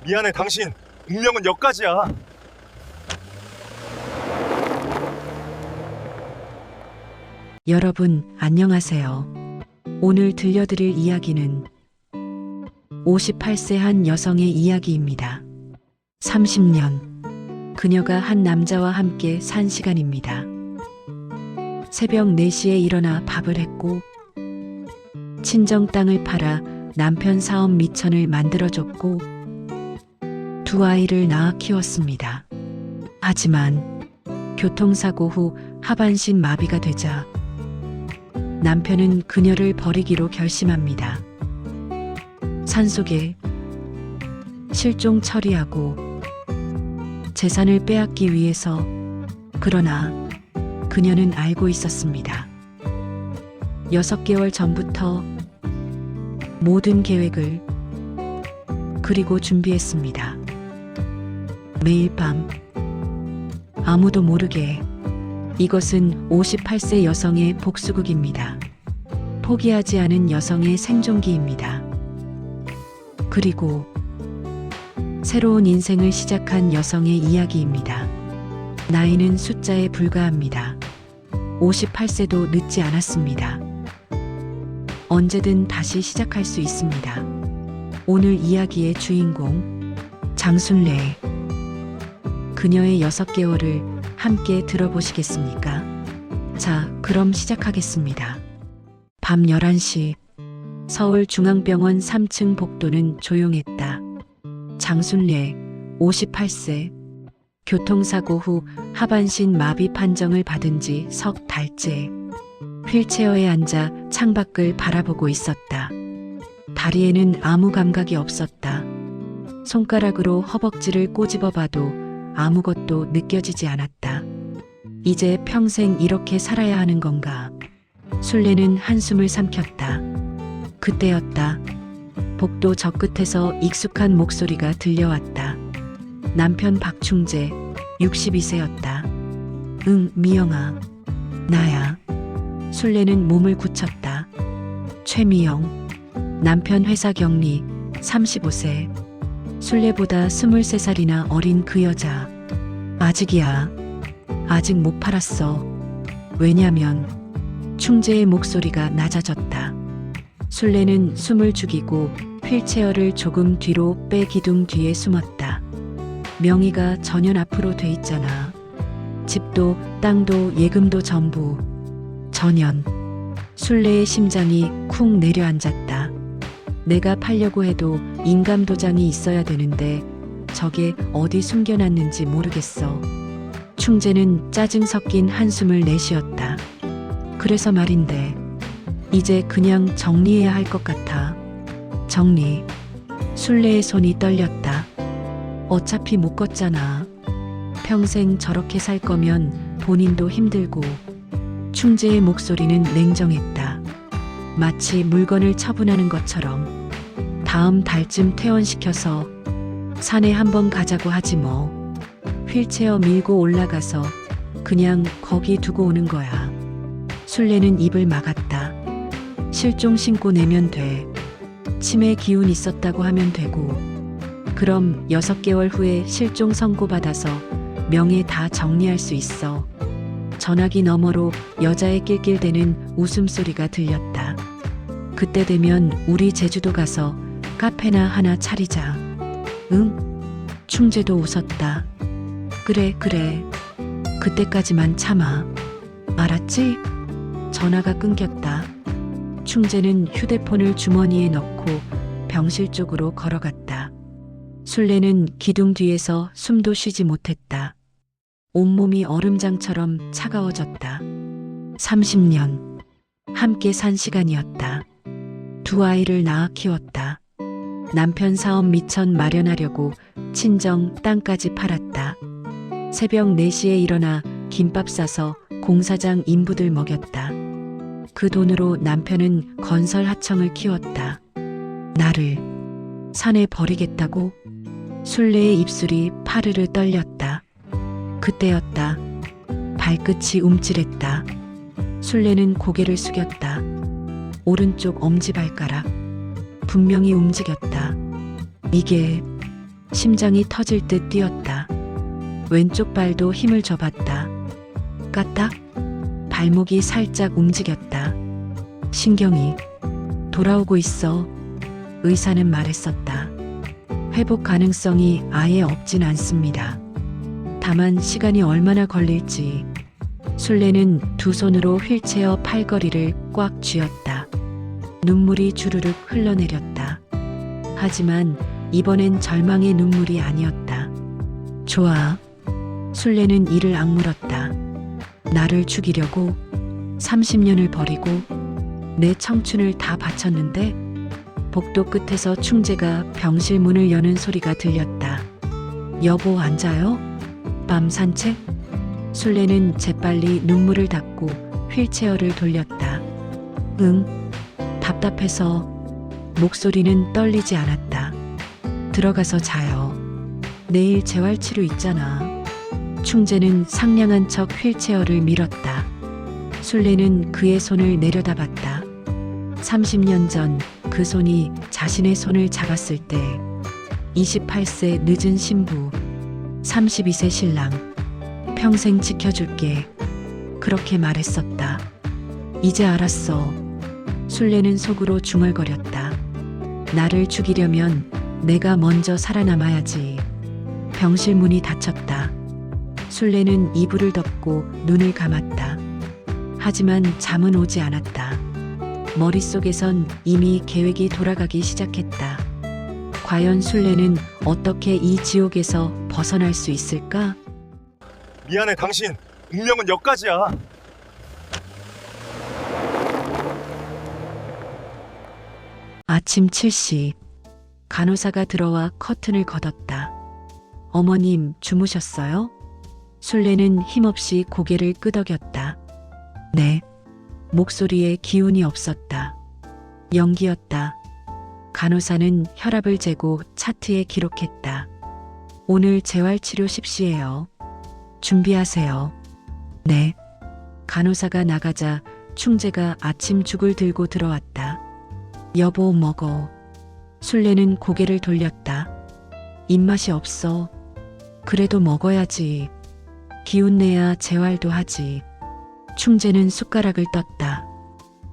미안해 당신. 운명은 여기까지야. 여러분, 안녕하세요. 오늘 들려드릴 이야기는 58세 한 여성의 이야기입니다. 30년, 그녀가 한 남자와 함께 산 시간입니다. 새벽 4시에 일어나 밥을 했고, 친정 땅을 팔아 남편 사업 미천을 만들어줬고, 두 아이를 낳아 키웠습니다. 하지만 교통사고 후 하반신 마비가 되자 남편은 그녀를 버리기로 결심합니다. 산속에 실종 처리하고 재산을 빼앗기 위해서. 그러나 그녀는 알고 있었습니다. 6개월 전부터 모든 계획을 그리고 준비했습니다. 매일 밤 아무도 모르게. 이것은 58세 여성의 복수극입니다. 포기하지 않은 여성의 생존기입니다. 그리고 새로운 인생을 시작한 여성의 이야기입니다. 나이는 숫자에 불과합니다. 58세도 늦지 않았습니다. 언제든 다시 시작할 수 있습니다. 오늘 이야기의 주인공 장순례. 그녀의 6개월을 함께 들어보시겠습니까? 자, 그럼 시작하겠습니다. 밤 11시, 서울중앙병원 3층 복도는 조용했다. 장순례, 58세. 교통사고 후 하반신 마비 판정을 받은 지 석 달째. 휠체어에 앉아 창밖을 바라보고 있었다. 다리에는 아무 감각이 없었다. 손가락으로 허벅지를 꼬집어 봐도 아무것도 느껴지지 않았다. 이제 평생 이렇게 살아야 하는 건가? 순례는 한숨을 삼켰다. 그때였다. 복도 저 끝에서 익숙한 목소리가 들려왔다. 남편 박충재, 62세였다. 응, 미영아. 나야. 순례는 몸을 굳혔다. 최미영. 남편 회사 격리, 35세. 순례보다 23살이나 어린 그 여자. 아직이야. 아직 못 팔았어. 왜냐면 충재의 목소리가 낮아졌다. 순례는 숨을 죽이고 휠체어를 조금 뒤로 빼 기둥 뒤에 숨었다. 명의가 전현 앞으로 돼 있잖아. 집도 땅도 예금도 전부. 전현. 순례의 심장이 쿵 내려앉았다. 내가 팔려고 해도 인감도장이 있어야 되는데 저게 어디 숨겨놨는지 모르겠어. 충재는 짜증 섞인 한숨을 내쉬었다. 그래서 말인데 이제 그냥 정리해야 할 것 같아. 정리. 순례의 손이 떨렸다. 어차피 못 걷잖아. 평생 저렇게 살 거면 본인도 힘들고. 충재의 목소리는 냉정했다. 마치 물건을 처분하는 것처럼. 다음 달쯤 퇴원시켜서 산에 한번 가자고 하지 뭐. 휠체어 밀고 올라가서 그냥 거기 두고 오는 거야. 순례는 입을 막았다. 실종 신고 내면 돼. 치매 기운 있었다고 하면 되고. 그럼 6개월 후에 실종 선고받아서 명예 다 정리할 수 있어. 전화기 너머로 여자의 낄낄대는 웃음소리가 들렸다. 그때 되면 우리 제주도 가서 카페나 하나 차리자. 응? 충재도 웃었다. 그래, 그래. 그때까지만 참아. 알았지? 전화가 끊겼다. 충재는 휴대폰을 주머니에 넣고 병실 쪽으로 걸어갔다. 순례는 기둥 뒤에서 숨도 쉬지 못했다. 온몸이 얼음장처럼 차가워졌다. 30년. 함께 산 시간이었다. 두 아이를 낳아 키웠다. 남편 사업 미천 마련하려고 친정 땅까지 팔았다. 새벽 4시에 일어나 김밥 싸서 공사장 인부들 먹였다. 그 돈으로 남편은 건설 하청을 키웠다. 나를 산에 버리겠다고? 순례의 입술이 파르르 떨렸다. 그때였다. 발끝이 움찔했다. 순례는 고개를 숙였다. 오른쪽 엄지발가락. 분명히 움직였다. 이게 심장이 터질 듯 뛰었다. 왼쪽 발도 힘을 줘봤다. 까딱 발목이 살짝 움직였다. 신경이 돌아오고 있어. 의사는 말했었다. 회복 가능성이 아예 없진 않습니다. 다만 시간이 얼마나 걸릴지. 술래는 두 손으로 휠체어 팔걸이를 꽉 쥐었다. 눈물이 주르륵 흘러내렸다. 하지만 이번엔 절망의 눈물이 아니었다. 좋아. 술래는 이를 악물었다. 나를 죽이려고 30년을 버리고 내 청춘을 다 바쳤는데. 복도 끝에서 충재가 병실 문을 여는 소리가 들렸다. 여보 앉아요? 밤 산책? 술래는 재빨리 눈물을 닦고 휠체어를 돌렸다. 응. 답답해서. 목소리는 떨리지 않았다. 들어가서 자요. 내일 재활치료 있잖아. 충재는 상냥한 척 휠체어를 밀었다. 술래는 그의 손을 내려다봤다. 30년 전 그 손이 자신의 손을 잡았을 때 28세 늦은 신부, 32세 신랑, 평생 지켜줄게. 그렇게 말했었다. 이제 알았어. 술래는 속으로 중얼거렸다. 나를 죽이려면 내가 먼저 살아남아야지. 병실 문이 닫혔다. 술래는 이불을 덮고 눈을 감았다. 하지만 잠은 오지 않았다. 머릿속에선 이미 계획이 돌아가기 시작했다. 과연 술래는 어떻게 이 지옥에서 벗어날 수 있을까? 미안해 당신. 운명은 여기까지야. 아침 7시 간호사가 들어와 커튼을 걷었다. 어머님 주무셨어요? 술래는 힘없이 고개를 끄덕였다. 네. 목소리에 기운이 없었다. 연기였다. 간호사는 혈압을 재고 차트에 기록했다. 오늘 재활치료 10시예요. 준비하세요. 네. 간호사가 나가자 충재가 아침 죽을 들고 들어왔다. 여보 먹어. 술래는 고개를 돌렸다. 입맛이 없어. 그래도 먹어야지. 기운 내야 재활도 하지. 충재는 숟가락을 떴다.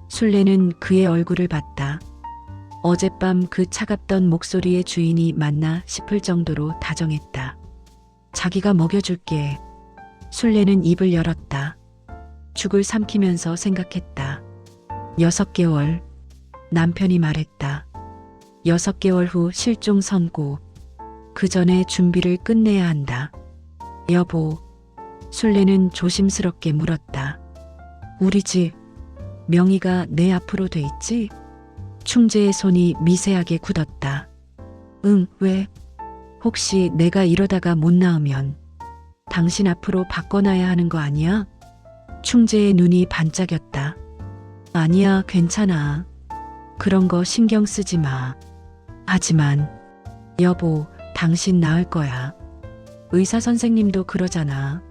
술래는 그의 얼굴을 봤다. 어젯밤 그 차갑던 목소리의 주인이 맞나 싶을 정도로 다정했다. 자기가 먹여줄게. 술래는 입을 열었다. 죽을 삼키면서 생각했다. 6개월. 남편이 말했다. 6개월 후 실종 선고. 그 전에 준비를 끝내야 한다. 여보. 술래는 조심스럽게 물었다. 우리 집 명의가 내 앞으로 돼 있지? 충재의 손이 미세하게 굳었다. 응, 왜? 혹시 내가 이러다가 못 나으면 당신 앞으로 바꿔놔야 하는 거 아니야? 충재의 눈이 반짝였다. 아니야, 괜찮아. 그런 거 신경 쓰지 마. 하지만 여보, 당신 나을 거야. 의사 선생님도 그러잖아.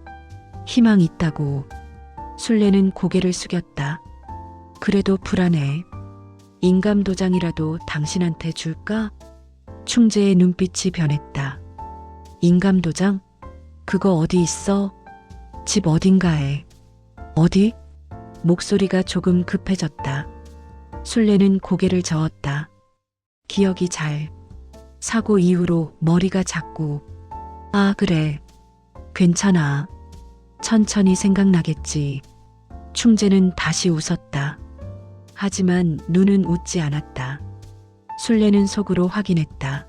희망 있다고. 술래는 고개를 숙였다. 그래도 불안해. 인감도장이라도 당신한테 줄까? 충재의 눈빛이 변했다. 인감도장? 그거 어디 있어? 집 어딘가에. 어디? 목소리가 조금 급해졌다. 술래는 고개를 저었다. 기억이 잘. 사고 이후로 머리가 자꾸. 아, 그래. 괜찮아. 천천히 생각나겠지. 충재는 다시 웃었다. 하지만 눈은 웃지 않았다. 술래는 속으로 확인했다.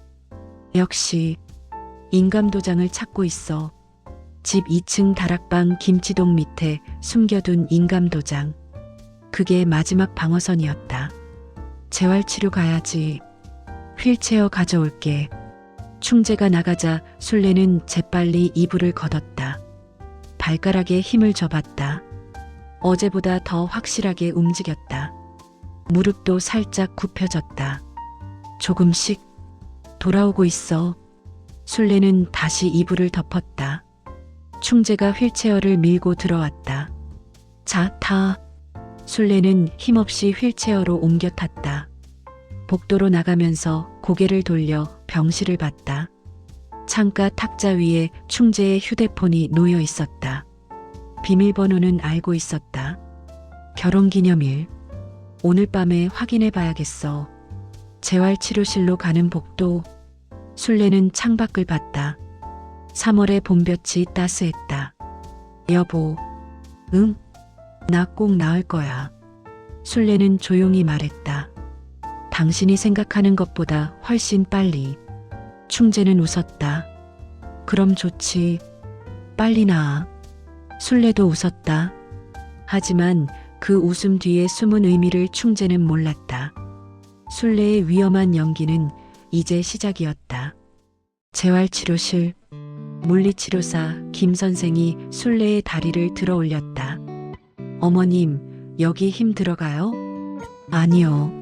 역시 인감도장을 찾고 있어. 집 2층 다락방 김치동 밑에 숨겨둔 인감도장. 그게 마지막 방어선이었다. 재활치료 가야지. 휠체어 가져올게. 충재가 나가자 술래는 재빨리 이불을 걷었다. 발가락에 힘을 줘봤다. 어제보다 더 확실하게 움직였다. 무릎도 살짝 굽혀졌다. 조금씩 돌아오고 있어. 술래는 다시 이불을 덮었다. 충재가 휠체어를 밀고 들어왔다. 자, 타. 술래는 힘없이 휠체어로 옮겨 탔다. 복도로 나가면서 고개를 돌려 병실을 봤다. 창가 탁자 위에 충재의 휴대폰이 놓여 있었다. 비밀번호는 알고 있었다. 결혼기념일. 오늘 밤에 확인해 봐야겠어. 재활치료실로 가는 복도. 술래는 창밖을 봤다. 3월의 봄볕이 따스했다. 여보. 응? 나 꼭 나을 거야. 술래는 조용히 말했다. 당신이 생각하는 것보다 훨씬 빨리. 충재는 웃었다. 그럼 좋지. 빨리 나아. 술래도 웃었다. 하지만 그 웃음 뒤에 숨은 의미를 충재는 몰랐다. 술래의 위험한 연기는 이제 시작이었다. 재활치료실. 물리치료사 김 선생이 술래의 다리를 들어 올렸다. 어머님, 여기 힘 들어가요? 아니요.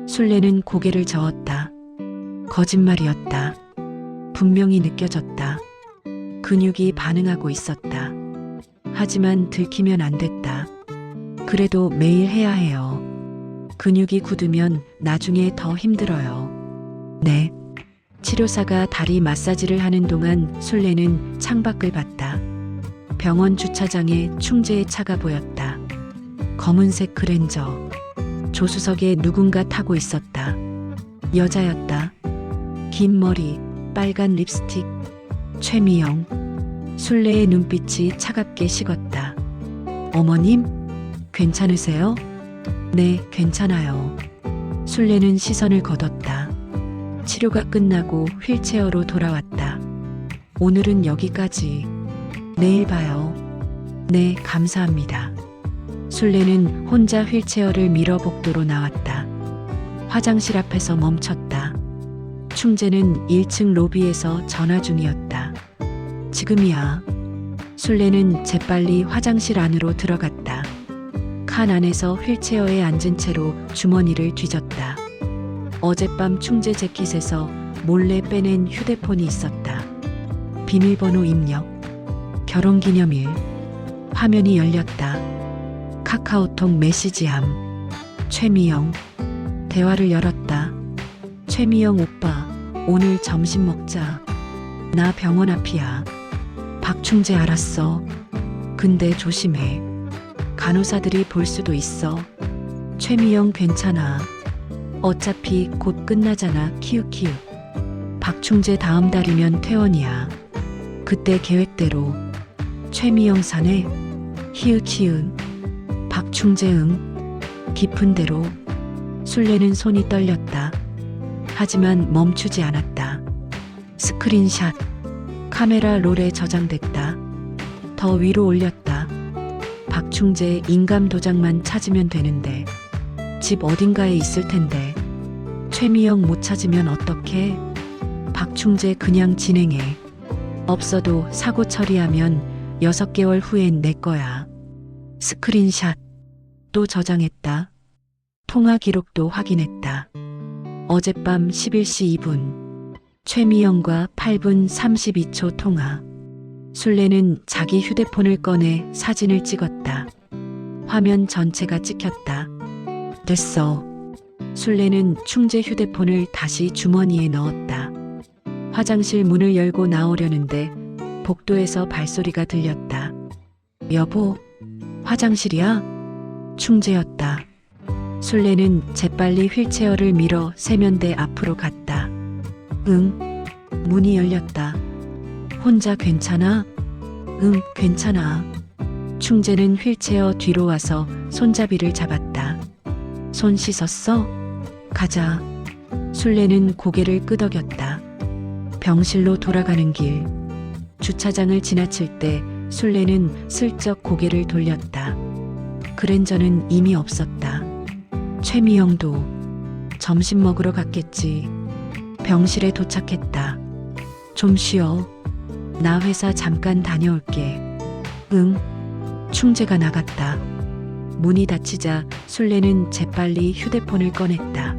술래는 고개를 저었다. 거짓말이었다. 분명히 느껴졌다. 근육이 반응하고 있었다. 하지만 들키면 안 됐다. 그래도 매일 해야 해요. 근육이 굳으면 나중에 더 힘들어요. 네. 치료사가 다리 마사지를 하는 동안 술래는 창밖을 봤다. 병원 주차장에 충재의 차가 보였다. 검은색 그랜저. 조수석에 누군가 타고 있었다. 여자였다. 긴 머리, 빨간 립스틱. 최미영. 술래의 눈빛이 차갑게 식었다. 어머님, 괜찮으세요? 네, 괜찮아요. 술래는 시선을 거뒀다. 치료가 끝나고 휠체어로 돌아왔다. 오늘은 여기까지. 내일 봐요. 네, 감사합니다. 술래는 혼자 휠체어를 밀어 복도로 나왔다. 화장실 앞에서 멈췄다. 충재는 1층 로비에서 전화 중이었다. 지금이야. 술래는 재빨리 화장실 안으로 들어갔다. 칸 안에서 휠체어에 앉은 채로 주머니를 뒤졌다. 어젯밤 충재 재킷에서 몰래 빼낸 휴대폰이 있었다. 비밀번호 입력. 결혼기념일. 화면이 열렸다. 카카오톡 메시지함. 최미영. 대화를 열었다. 최미영 오빠, 오늘 점심 먹자. 나 병원 앞이야. 박충재 알았어. 근데 조심해. 간호사들이 볼 수도 있어. 최미영 괜찮아. 어차피 곧 끝나잖아. 키읔키읔. 박충재 다음 달이면 퇴원이야. 그때 계획대로. 최미영 사내. 히읗히읗. 박충재 응. 깊은 대로. 술래는 손이 떨렸다. 하지만 멈추지 않았다. 스크린샷. 카메라 롤에 저장됐다. 더 위로 올렸다. 박충재 인감 도장만 찾으면 되는데. 집 어딘가에 있을 텐데. 최미영 못 찾으면 어떡해? 박충재 그냥 진행해. 없어도 사고 처리하면 6개월 후엔 내 거야. 스크린샷. 또 저장했다. 통화 기록도 확인했다. 어젯밤 11시 2분. 최미영과 8분 32초 통화. 술래는 자기 휴대폰을 꺼내 사진을 찍었다. 화면 전체가 찍혔다. 됐어. 술래는 충재 휴대폰을 다시 주머니에 넣었다. 화장실 문을 열고 나오려는데 복도에서 발소리가 들렸다. 여보, 화장실이야? 충재였다. 술래는 재빨리 휠체어를 밀어 세면대 앞으로 갔다. 응. 문이 열렸다. 혼자 괜찮아? 응, 괜찮아. 충재는 휠체어 뒤로 와서 손잡이를 잡았다. 손 씻었어? 가자. 술래는 고개를 끄덕였다. 병실로 돌아가는 길. 주차장을 지나칠 때 술래는 슬쩍 고개를 돌렸다. 그랜저는 이미 없었다. 최미영도 점심 먹으러 갔겠지. 병실에 도착했다. 좀 쉬어. 나 회사 잠깐 다녀올게. 응. 충재가 나갔다. 문이 닫히자 술래는 재빨리 휴대폰을 꺼냈다.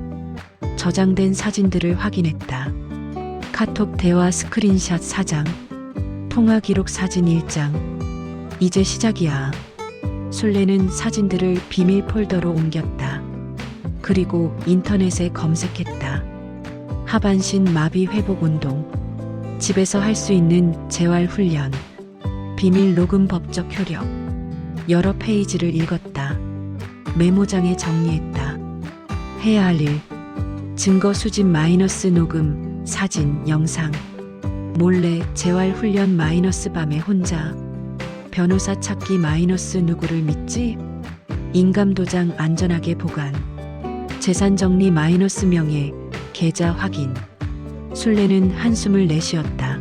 저장된 사진들을 확인했다. 카톡 대화 스크린샷 4장. 통화 기록 사진 1장. 이제 시작이야. 술래는 사진들을 비밀 폴더로 옮겼다. 그리고 인터넷에 검색했다. 하반신 마비 회복 운동. 집에서 할 수 있는 재활 훈련, 비밀 녹음 법적 효력, 여러 페이지를 읽었다. 메모장에 정리했다. 해야 할 일, 증거 수집 마이너스 녹음, 사진, 영상, 몰래 재활 훈련 마이너스 밤에 혼자, 변호사 찾기 마이너스 누구를 믿지? 인감 도장 안전하게 보관, 재산 정리 마이너스 명예, 계좌 확인. 술래는 한숨을 내쉬었다.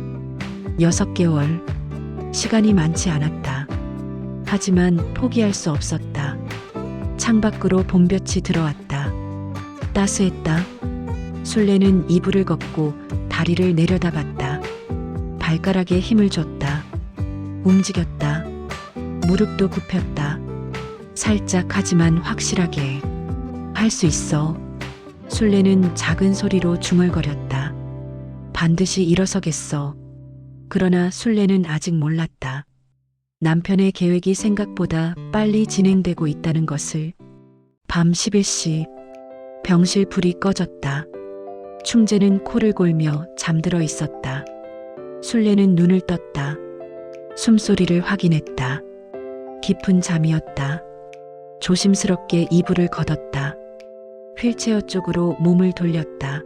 6개월. 시간이 많지 않았다. 하지만 포기할 수 없었다. 창밖으로 봄볕이 들어왔다. 따스했다. 술래는 이불을 걷고 다리를 내려다봤다. 발가락에 힘을 줬다. 움직였다. 무릎도 굽혔다. 살짝 하지만 확실하게. 할 수 있어. 술래는 작은 소리로 중얼거렸다. 반드시 일어서겠어. 그러나 술래는 아직 몰랐다. 남편의 계획이 생각보다 빨리 진행되고 있다는 것을. 밤 11시. 병실 불이 꺼졌다. 충재는 코를 골며 잠들어 있었다. 술래는 눈을 떴다. 숨소리를 확인했다. 깊은 잠이었다. 조심스럽게 이불을 걷었다. 휠체어 쪽으로 몸을 돌렸다.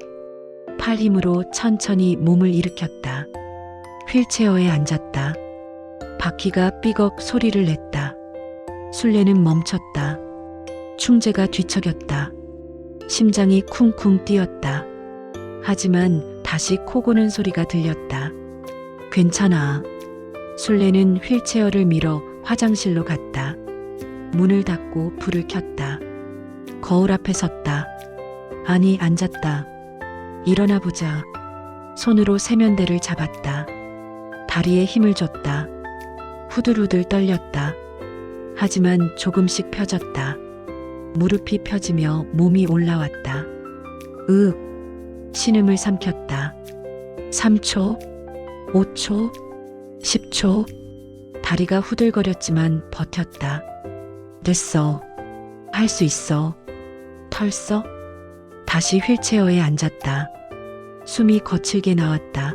팔 힘으로 천천히 몸을 일으켰다. 휠체어에 앉았다. 바퀴가 삐걱 소리를 냈다. 술래는 멈췄다. 충재가 뒤척였다. 심장이 쿵쿵 뛰었다. 하지만 다시 코 고는 소리가 들렸다. 괜찮아. 술래는 휠체어를 밀어 화장실로 갔다. 문을 닫고 불을 켰다. 거울 앞에 섰다. 아니, 앉았다. 일어나 보자. 손으로 세면대를 잡았다. 다리에 힘을 줬다. 후들후들 떨렸다. 하지만 조금씩 펴졌다. 무릎이 펴지며 몸이 올라왔다. 신음을 삼켰다. 3초, 5초, 10초. 다리가 후들거렸지만 버텼다. 됐어. 할 수 있어. 털썩. 다시 휠체어에 앉았다. 숨이 거칠게 나왔다.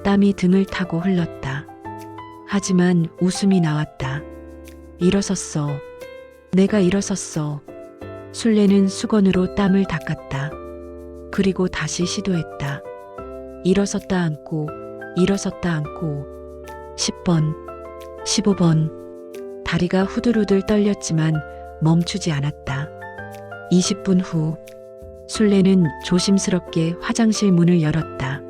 땀이 등을 타고 흘렀다. 하지만 웃음이 나왔다. 일어섰어. 내가 일어섰어. 술래는 수건으로 땀을 닦았다. 그리고 다시 시도했다. 일어섰다 앉고, 일어섰다 앉고. 10번, 15번. 다리가 후들후들 떨렸지만 멈추지 않았다. 20분 후, 술래는 조심스럽게 화장실 문을 열었다.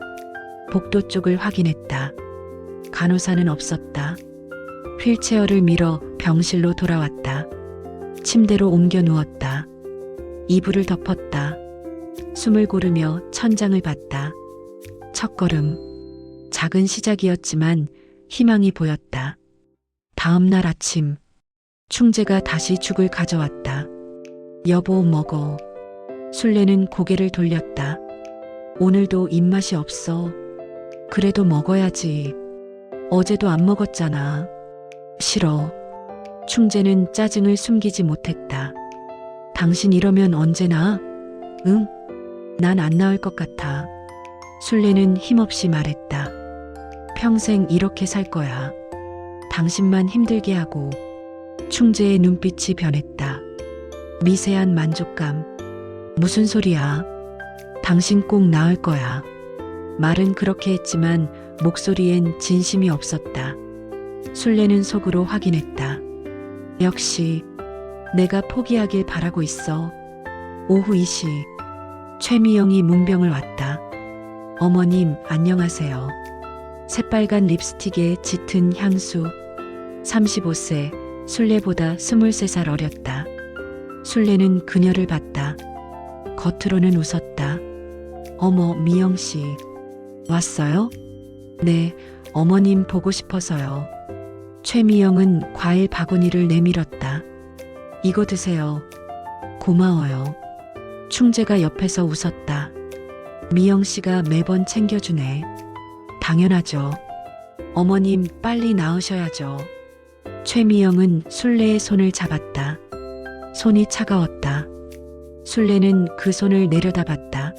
복도 쪽을 확인했다. 간호사는 없었다. 휠체어를 밀어 병실로 돌아왔다. 침대로 옮겨 누웠다. 이불을 덮었다. 숨을 고르며 천장을 봤다. 첫걸음. 작은 시작이었지만 희망이 보였다. 다음 날 아침, 충재가 다시 죽을 가져왔다. 여보, 먹어. 술래는 고개를 돌렸다. 오늘도 입맛이 없어. 그래도 먹어야지. 어제도 안 먹었잖아. 싫어. 충재는 짜증을 숨기지 못했다. 당신 이러면 언제나? 응? 난 안 나을 것 같아. 술래는 힘없이 말했다. 평생 이렇게 살 거야. 당신만 힘들게 하고. 충재의 눈빛이 변했다. 미세한 만족감. 무슨 소리야? 당신 꼭 나을 거야. 말은 그렇게 했지만 목소리엔 진심이 없었다. 술래는 속으로 확인했다. 역시 내가 포기하길 바라고 있어. 오후 2시 최미영이 문병을 왔다. 어머님, 안녕하세요. 새빨간 립스틱에 짙은 향수. 35세, 술래보다 23살 어렸다. 술래는 그녀를 봤다. 겉으로는 웃었다. 어머, 미영씨. 왔어요? 네, 어머님 보고 싶어서요. 최미영은 과일 바구니를 내밀었다. 이거 드세요. 고마워요. 충재가 옆에서 웃었다. 미영씨가 매번 챙겨주네. 당연하죠. 어머님 빨리 나으셔야죠. 최미영은 술래의 손을 잡았다. 손이 차가웠다. 술래는 그 손을 내려다봤다.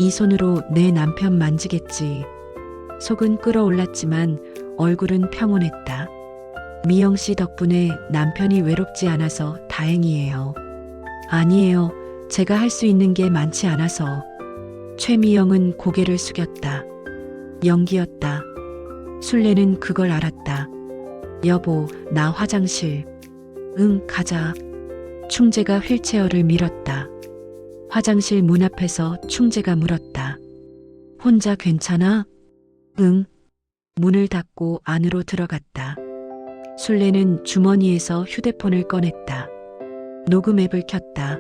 이 손으로 내 남편 만지겠지. 속은 끓어올랐지만 얼굴은 평온했다. 미영 씨 덕분에 남편이 외롭지 않아서 다행이에요. 아니에요. 제가 할 수 있는 게 많지 않아서. 최미영은 고개를 숙였다. 연기였다. 술래는 그걸 알았다. 여보, 나 화장실. 응, 가자. 충재가 휠체어를 밀었다. 화장실 문 앞에서 충재가 물었다. 혼자 괜찮아? 응. 문을 닫고 안으로 들어갔다. 술래는 주머니에서 휴대폰을 꺼냈다. 녹음 앱을 켰다.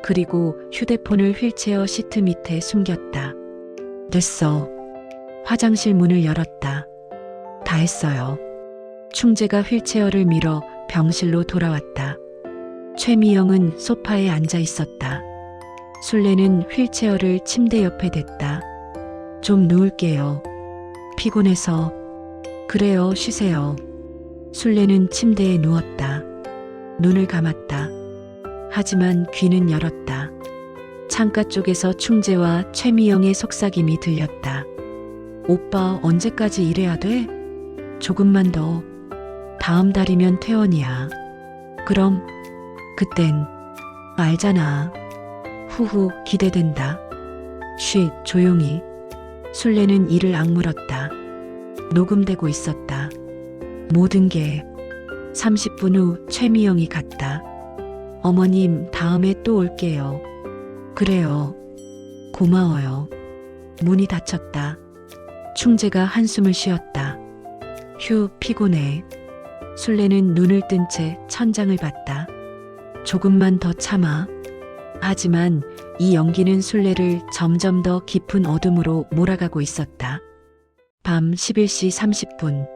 그리고 휴대폰을 휠체어 시트 밑에 숨겼다. 됐어. 화장실 문을 열었다. 다 했어요. 충재가 휠체어를 밀어 병실로 돌아왔다. 최미영은 소파에 앉아 있었다. 술래는 휠체어를 침대 옆에 댔다. 좀 누울게요. 피곤해서. 그래요, 쉬세요. 술래는 침대에 누웠다. 눈을 감았다. 하지만 귀는 열었다. 창가 쪽에서 충재와 최미영의 속삭임이 들렸다. 오빠 언제까지 일해야 돼? 조금만 더. 다음 달이면 퇴원이야. 그럼 그땐 알잖아. 후후 기대된다. 쉿 조용히. 술래는 이를 악물었다. 녹음되고 있었다. 모든 게 30분 후 최미영이 갔다. 어머님 다음에 또 올게요. 그래요. 고마워요. 문이 닫혔다. 충재가 한숨을 쉬었다. 휴 피곤해. 술래는 눈을 뜬 채 천장을 봤다. 조금만 더 참아. 하지만 이 연기는 술래를 점점 더 깊은 어둠으로 몰아가고 있었다. 밤 11시 30분.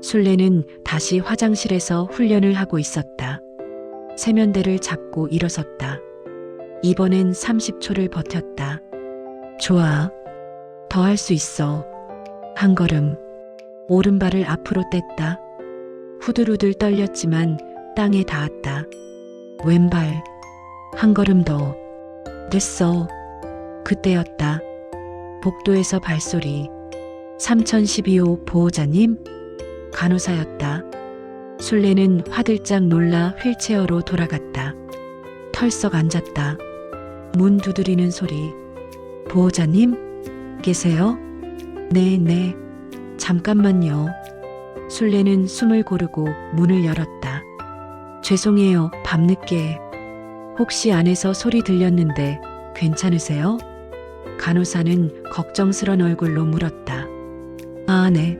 술래는 다시 화장실에서 훈련을 하고 있었다. 세면대를 잡고 일어섰다. 이번엔 30초를 버텼다. 좋아. 더 할 수 있어. 한 걸음. 오른발을 앞으로 뗐다. 후들후들 떨렸지만 땅에 닿았다. 왼발. 한 걸음 더. 됐어. 그때였다. 복도에서 발소리. 3012호 보호자님? 간호사였다. 술래는 화들짝 놀라 휠체어로 돌아갔다. 털썩 앉았다. 문 두드리는 소리. 보호자님? 계세요? 네. 잠깐만요. 술래는 숨을 고르고 문을 열었다. 죄송해요, 밤늦게. 혹시 안에서 소리 들렸는데 괜찮으세요? 간호사는 걱정스런 얼굴로 물었다. 아, 네.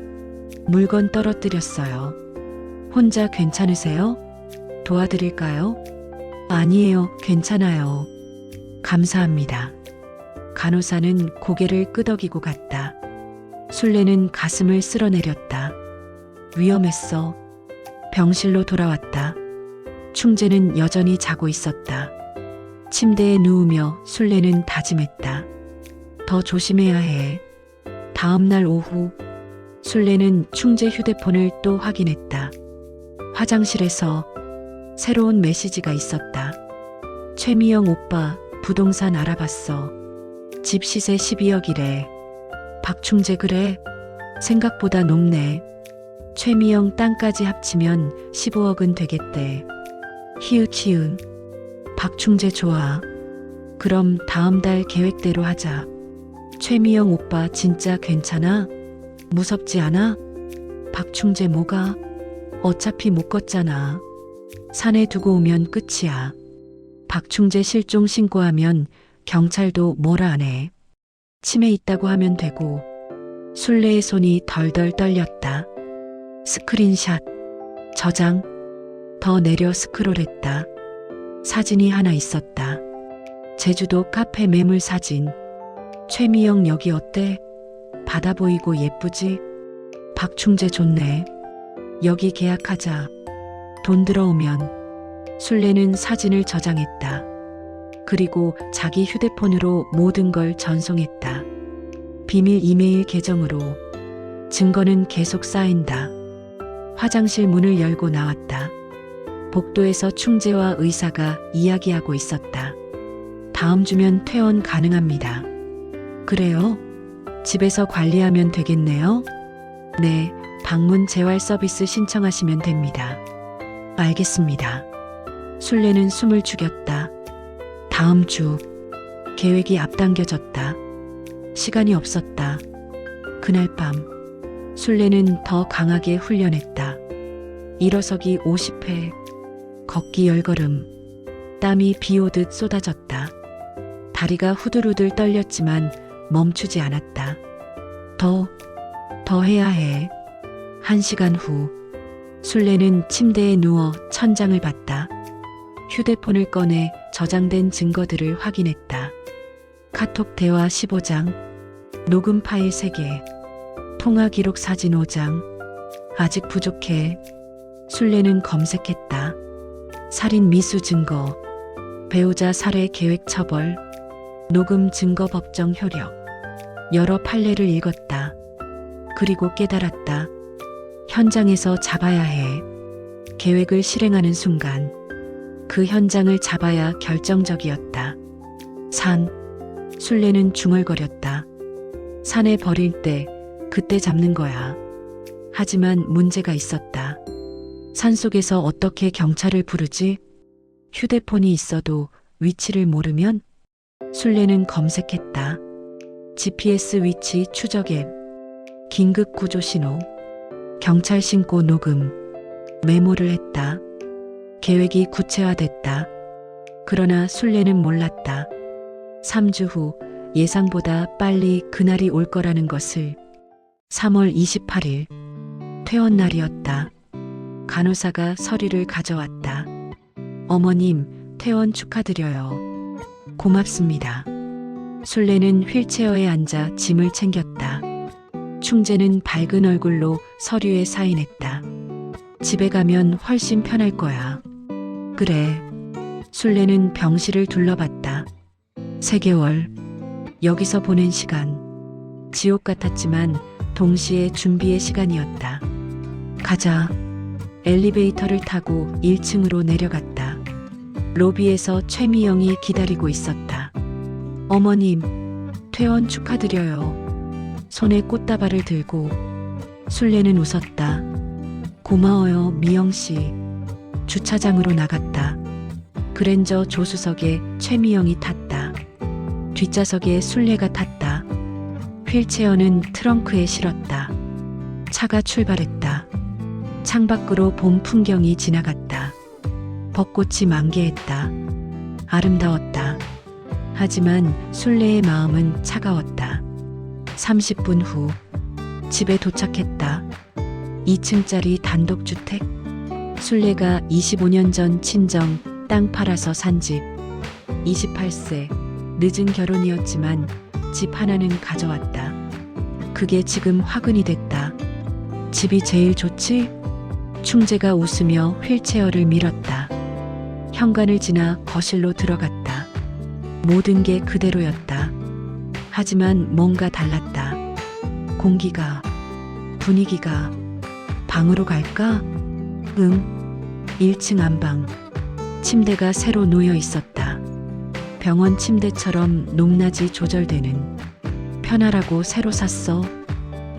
물건 떨어뜨렸어요. 혼자 괜찮으세요? 도와드릴까요? 아니에요, 괜찮아요. 감사합니다. 간호사는 고개를 끄덕이고 갔다. 술래는 가슴을 쓸어내렸다. 위험했어. 병실로 돌아왔다. 충재는 여전히 자고 있었다. 침대에 누우며 술래는 다짐했다. 더 조심해야 해. 다음 날 오후 술래는 충재 휴대폰을 또 확인했다. 화장실에서 새로운 메시지가 있었다. 최미영 오빠 부동산 알아봤어. 집 시세 12억이래. 박충재 그래? 생각보다 높네. 최미영 땅까지 합치면 15억은 되겠대. 히읗히읗. 박충재 좋아. 그럼 다음 달 계획대로 하자. 최미영 오빠 진짜 괜찮아? 무섭지 않아? 박충재 뭐가? 어차피 못 걷잖아. 산에 두고 오면 끝이야. 박충재 실종 신고하면 경찰도 뭐라 안 해. 치매 있다고 하면 되고. 술래의 손이 덜덜 떨렸다. 스크린샷. 저장. 더 내려 스크롤했다. 사진이 하나 있었다. 제주도 카페 매물 사진. 최미영 여기 어때? 바다 보이고 예쁘지? 박충재 좋네. 여기 계약하자. 돈 들어오면. 술래는 사진을 저장했다. 그리고 자기 휴대폰으로 모든 걸 전송했다. 비밀 이메일 계정으로. 증거는 계속 쌓인다. 화장실 문을 열고 나왔다. 복도에서 충재와 의사가 이야기하고 있었다. 다음 주면 퇴원 가능합니다. 그래요? 집에서 관리하면 되겠네요. 네, 방문 재활 서비스 신청하시면 됩니다. 알겠습니다. 술래는 숨을 죽였다. 다음 주 계획이 앞당겨졌다. 시간이 없었다. 그날 밤 술래는 더 강하게 훈련했다. 일어서기 50회, 걷기 10걸음, 땀이 비 오듯 쏟아졌다. 다리가 후들후들 떨렸지만 멈추지 않았다. 더 해야 해. 1시간 후, 술래는 침대에 누워 천장을 봤다. 휴대폰을 꺼내 저장된 증거들을 확인했다. 카톡 대화 15장, 녹음 파일 3개, 통화 기록 사진 5장. 아직 부족해. 술래는 검색했다. 살인 미수 증거, 배우자 살해 계획 처벌, 녹음 증거 법정 효력. 여러 판례를 읽었다. 그리고 깨달았다. 현장에서 잡아야 해. 계획을 실행하는 순간 그 현장을 잡아야 결정적이었다. 술래는 중얼거렸다. 산에 버릴 때 그때 잡는 거야. 하지만 문제가 있었다. 산속에서 어떻게 경찰을 부르지? 휴대폰이 있어도 위치를 모르면? 술래는 검색했다. GPS 위치 추적 앱, 긴급 구조 신호, 경찰 신고 녹음, 메모를 했다. 계획이 구체화됐다. 그러나 술래는 몰랐다. 3주 후 예상보다 빨리 그날이 올 거라는 것을. 3월 28일 퇴원 날이었다. 간호사가 서류를 가져왔다. 어머님, 퇴원 축하드려요. 고맙습니다. 술래는 휠체어에 앉아 짐을 챙겼다. 충재는 밝은 얼굴로 서류에 사인했다. 집에 가면 훨씬 편할 거야. 그래. 술래는 병실을 둘러봤다. 3개월. 여기서 보낸 시간. 지옥 같았지만 동시에 준비의 시간이었다. 가자. 엘리베이터를 타고 1층으로 내려갔다. 로비에서 최미영이 기다리고 있었다. 어머님, 퇴원 축하드려요. 손에 꽃다발을 들고. 술래는 웃었다. 고마워요, 미영씨. 주차장으로 나갔다. 그랜저 조수석에 최미영이 탔다. 뒷좌석에 술래가 탔다. 휠체어는 트렁크에 실었다. 차가 출발했다. 창밖으로 봄 풍경이 지나갔다. 벚꽃이 만개했다. 아름다웠다. 하지만 술래의 마음은 차가웠다. 30분 후 집에 도착했다. 2층짜리 단독주택. 술래가 25년 전 친정 땅 팔아서 산 집. 28세 늦은 결혼이었지만 집 하나는 가져왔다. 그게 지금 화근이 됐다. 집이 제일 좋지? 충재가 웃으며 휠체어를 밀었다. 현관을 지나 거실로 들어갔다. 모든 게 그대로였다. 하지만 뭔가 달랐다. 공기가, 분위기가. 방으로 갈까? 응. 1층 안방. 침대가 새로 놓여 있었다. 병원 침대처럼 높낮이 조절되는. 편하라고 새로 샀어.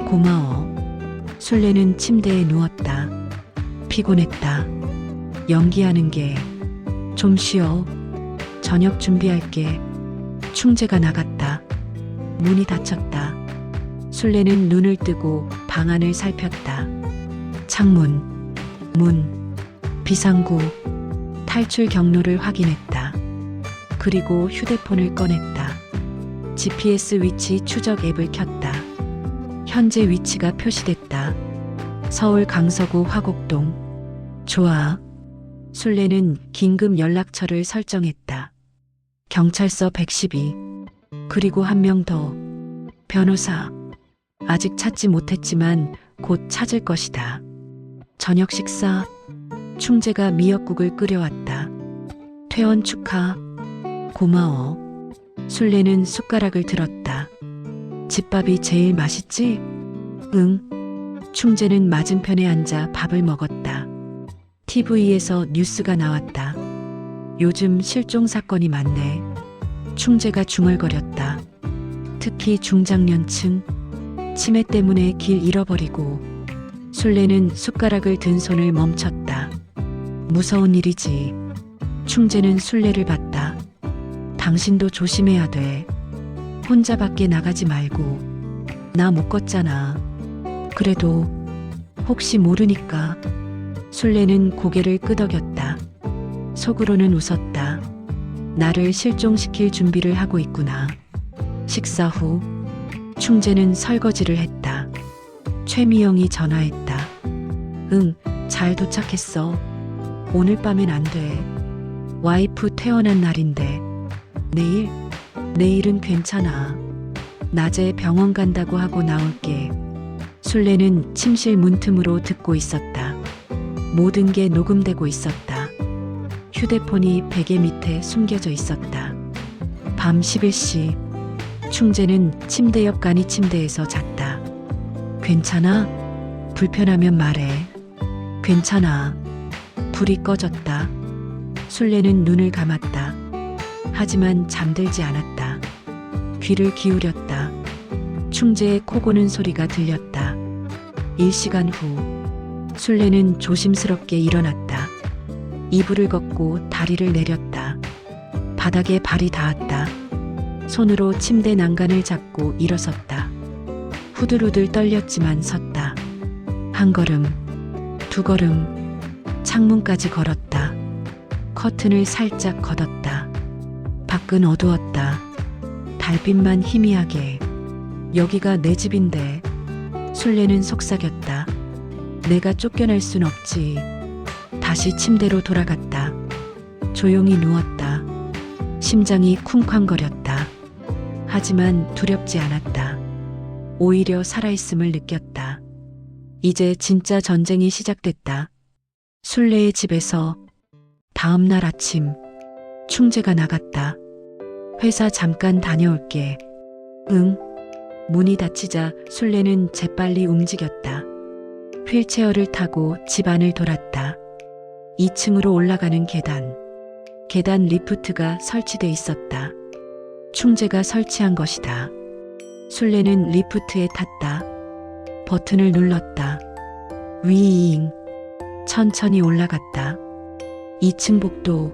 고마워. 술래는 침대에 누웠다. 피곤했다. 연기하는 게. 좀 쉬어. 저녁 준비할게. 충재가 나갔다. 문이 닫혔다. 술래는 눈을 뜨고 방 안을 살폈다. 창문, 문, 비상구, 탈출 경로를 확인했다. 그리고 휴대폰을 꺼냈다. GPS 위치 추적 앱을 켰다. 현재 위치가 표시됐다. 서울 강서구 화곡동. 좋아. 술래는 긴급 연락처를 설정했다. 경찰서 112. 그리고 한 명 더. 변호사. 아직 찾지 못했지만 곧 찾을 것이다. 저녁 식사. 충재가 미역국을 끓여왔다. 퇴원 축하. 고마워. 술래는 숟가락을 들었다. 집밥이 제일 맛있지? 응. 충재는 맞은편에 앉아 밥을 먹었다. TV에서 뉴스가 나왔다. 요즘 실종 사건이 많네. 충재가 중얼거렸다. 특히 중장년층, 치매 때문에 길 잃어버리고. 술래는 숟가락을 든 손을 멈췄다. 무서운 일이지. 충재는 술래를 봤다. 당신도 조심해야 돼. 혼자 밖에 나가지 말고. 나 못 걷잖아. 그래도 혹시 모르니까. 술래는 고개를 끄덕였다. 속으로는 웃었다. 나를 실종시킬 준비를 하고 있구나. 식사 후 충재는 설거지를 했다. 최미영이 전화했다. 응, 잘 도착했어. 오늘 밤엔 안 돼. 와이프 퇴원한 날인데. 내일? 내일은 괜찮아. 낮에 병원 간다고 하고 나올게. 술래는 침실 문틈으로 듣고 있었다. 모든 게 녹음되고 있었다. 휴대폰이 베개 밑에 숨겨져 있었다. 밤 11시 충재는 침대 옆 간이 침대에서 잤다. 괜찮아? 불편하면 말해. 괜찮아. 불이 꺼졌다. 술래는 눈을 감았다. 하지만 잠들지 않았다. 귀를 기울였다. 충재의 코 고는 소리가 들렸다. 1시간 후 술래는 조심스럽게 일어났다. 이불을 걷고 다리를 내렸다. 바닥에 발이 닿았다. 손으로 침대 난간을 잡고 일어섰다. 후들후들 떨렸지만 섰다. 한 걸음, 두 걸음, 창문까지 걸었다. 커튼을 살짝 걷었다. 밖은 어두웠다. 달빛만 희미하게. 여기가 내 집인데. 술래는 속삭였다. 내가 쫓겨날 순 없지. 다시 침대로 돌아갔다. 조용히 누웠다. 심장이 쿵쾅거렸다. 하지만 두렵지 않았다. 오히려 살아있음을 느꼈다. 이제 진짜 전쟁이 시작됐다. 술래의 집에서 다음 날 아침 충재가 나갔다. 회사 잠깐 다녀올게. 응. 문이 닫히자 술래는 재빨리 움직였다. 휠체어를 타고 집 안을 돌았다. 2층으로 올라가는 계단. 계단 리프트가 설치돼 있었다. 충재가 설치한 것이다. 술래는 리프트에 탔다. 버튼을 눌렀다. 위잉. 천천히 올라갔다. 2층 복도.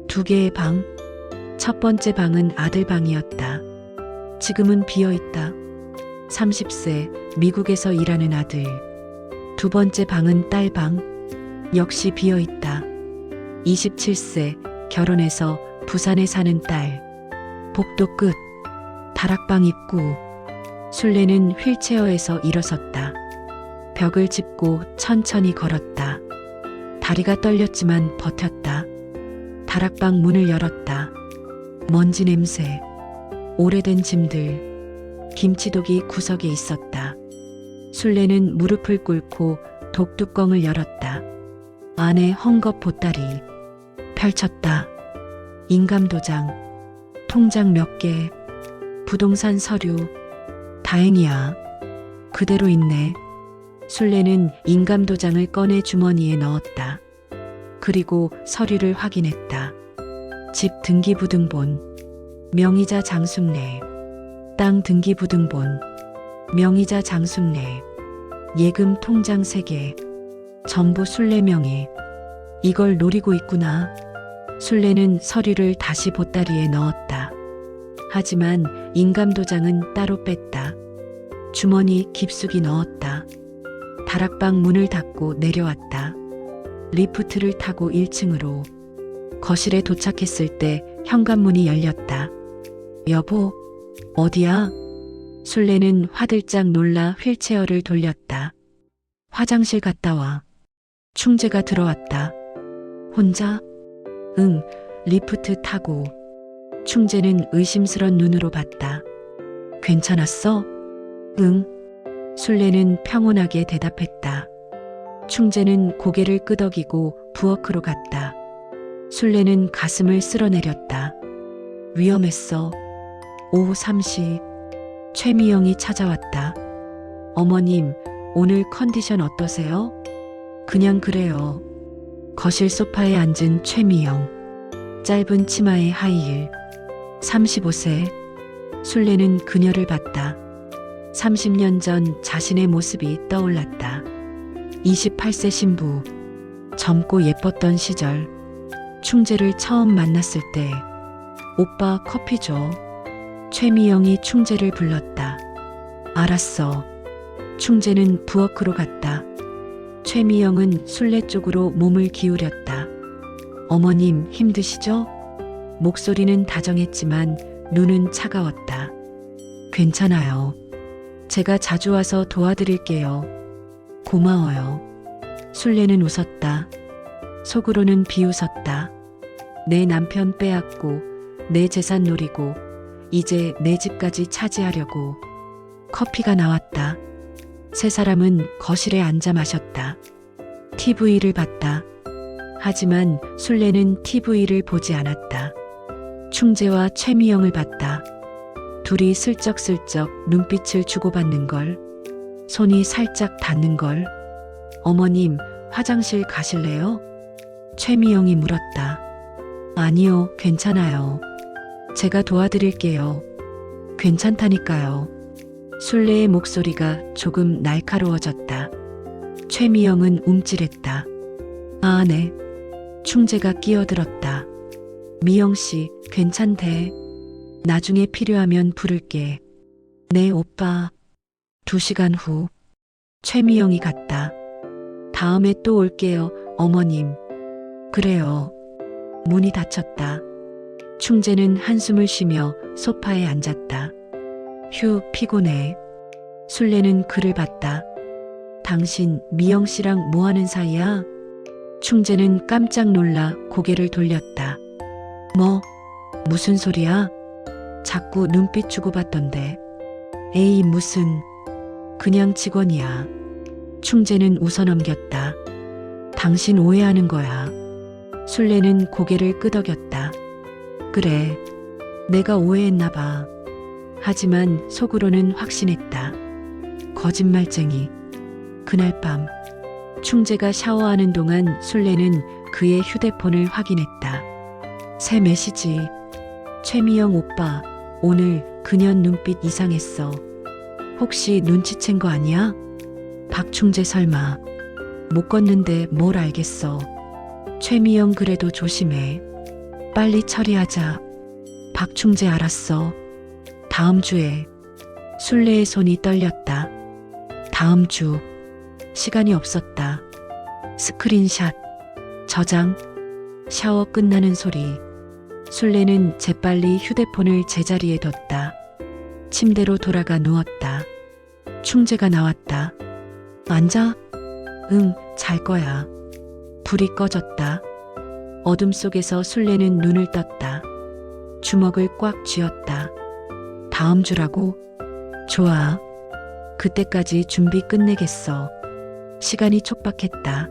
2개의 방. 첫 번째 방은 아들 방이었다. 지금은 비어 있다. 30세 미국에서 일하는 아들. 두 번째 방은 딸 방. 역시 비어 있다. 27세 결혼해서 부산에 사는 딸. 복도 끝. 다락방 입구. 술래는 휠체어에서 일어섰다. 벽을 짚고 천천히 걸었다. 다리가 떨렸지만 버텼다. 다락방 문을 열었다. 먼지 냄새. 오래된 짐들. 김치독이 구석에 있었다. 술래는 무릎을 꿇고 독뚜껑을 열었다. 안에 헝겊 보따리. 펼쳤다. 인감도장. 통장 몇 개. 부동산 서류. 다행이야. 그대로 있네. 술래는 인감도장을 꺼내 주머니에 넣었다. 그리고 서류를 확인했다. 집 등기부등본. 명의자 장순례. 땅 등기부등본. 명의자 장순례. 예금 통장 3개. 전부 술래 명의. 이걸 노리고 있구나. 술래는 서류를 다시 보따리에 넣었다. 하지만 인감도장은 따로 뺐다. 주머니 깊숙이 넣었다. 다락방 문을 닫고 내려왔다. 리프트를 타고 1층으로. 거실에 도착했을 때 현관문이 열렸다. 여보, 어디야? 술래는 화들짝 놀라 휠체어를 돌렸다. 화장실 갔다 와. 충재가 들어왔다. 혼자? 응, 리프트 타고. 충재는 의심스런 눈으로 봤다. 괜찮았어? 응. 술래는 평온하게 대답했다. 충재는 고개를 끄덕이고 부엌으로 갔다. 술래는 가슴을 쓸어내렸다. 위험했어. 오후 3시 최미영이 찾아왔다. 어머님, 오늘 컨디션 어떠세요? 그냥 그래요. 거실 소파에 앉은 최미영. 짧은 치마에 하이힐. 35세. 술래는 그녀를 봤다. 30년 전 자신의 모습이 떠올랐다. 28세 신부. 젊고 예뻤던 시절. 충재를 처음 만났을 때 오빠 커피 줘. 최미영이 충재를 불렀다. 알았어. 충재는 부엌으로 갔다. 최미영은 술래 쪽으로 몸을 기울였다. 어머님 힘드시죠? 목소리는 다정했지만 눈은 차가웠다. 괜찮아요. 제가 자주 와서 도와드릴게요. 고마워요. 술래는 웃었다. 속으로는 비웃었다. 내 남편 빼앗고 내 재산 노리고 이제 내 집까지 차지하려고. 커피가 나왔다. 세 사람은 거실에 앉아 마셨다. TV를 봤다. 하지만 술래는 TV를 보지 않았다. 충재와 최미영을 봤다. 둘이 슬쩍슬쩍 눈빛을 주고받는 걸. 손이 살짝 닿는 걸. 어머님, 화장실 가실래요? 최미영이 물었다. 아니요, 괜찮아요. 제가 도와드릴게요. 괜찮다니까요. 술래의 목소리가 조금 날카로워졌다. 최미영은 움찔했다. 아, 네. 충재가 끼어들었다. 미영 씨, 괜찮대. 나중에 필요하면 부를게. 네, 오빠. 2시간 후. 최미영이 갔다. 다음에 또 올게요, 어머님. 그래요. 문이 닫혔다. 충재는 한숨을 쉬며 소파에 앉았다. 휴, 피곤해. 술래는 그를 봤다. 당신 미영 씨랑 뭐 하는 사이야? 충재는 깜짝 놀라 고개를 돌렸다. 뭐? 무슨 소리야? 자꾸 눈빛 주고받던데. 에이, 무슨. 그냥 직원이야. 충재는 웃어넘겼다. 당신 오해하는 거야. 술래는 고개를 끄덕였다. 그래, 내가 오해했나 봐. 하지만 속으로는 확신했다. 거짓말쟁이. 그날 밤 충재가 샤워하는 동안 술래는 그의 휴대폰을 확인했다. 새 메시지. 최미영 오빠, 오늘 그년 눈빛 이상했어. 혹시 눈치챈 거 아니야? 박충재 설마. 못 걷는데 뭘 알겠어. 최미영 그래도 조심해. 빨리 처리하자. 박충재 알았어. 다음 주에. 술래의 손이 떨렸다. 다음 주. 시간이 없었다. 스크린샷. 저장. 샤워 끝나는 소리. 술래는 재빨리 휴대폰을 제자리에 뒀다. 침대로 돌아가 누웠다. 충재가 나왔다. 앉아? 응, 잘 거야. 불이 꺼졌다. 어둠 속에서 술래는 눈을 떴다. 주먹을 꽉 쥐었다. 다음 주라고? 좋아. 그때까지 준비 끝내겠어. 시간이 촉박했다.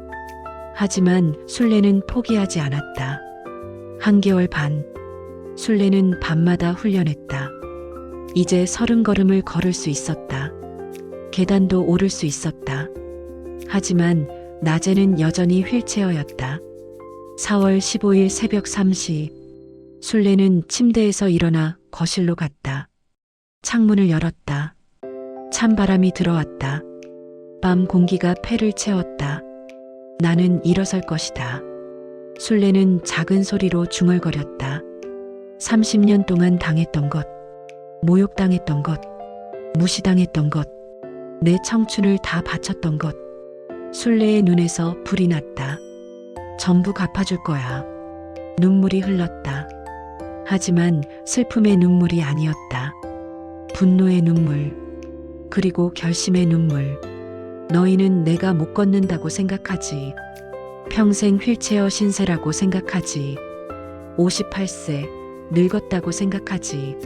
하지만 술래는 포기하지 않았다. 1개월 반. 술래는 밤마다 훈련했다. 이제 30걸음을 걸을 수 있었다. 계단도 오를 수 있었다. 하지만 낮에는 여전히 휠체어였다. 4월 15일 새벽 3시. 술래는 침대에서 일어나 거실로 갔다. 창문을 열었다. 찬바람이 들어왔다. 밤 공기가 폐를 채웠다. 나는 일어설 것이다. 술래는 작은 소리로 중얼거렸다. 30년 동안 당했던 것, 모욕당했던 것, 무시당했던 것, 내 청춘을 다 바쳤던 것. 술래의 눈에서 불이 났다. 전부 갚아줄 거야. 눈물이 흘렀다. 하지만 슬픔의 눈물이 아니었다. 분노의 눈물, 그리고 결심의 눈물. 너희는 내가 못 걷는다고 생각하지. 평생 휠체어 신세라고 생각하지. 58세, 늙었다고 생각하지.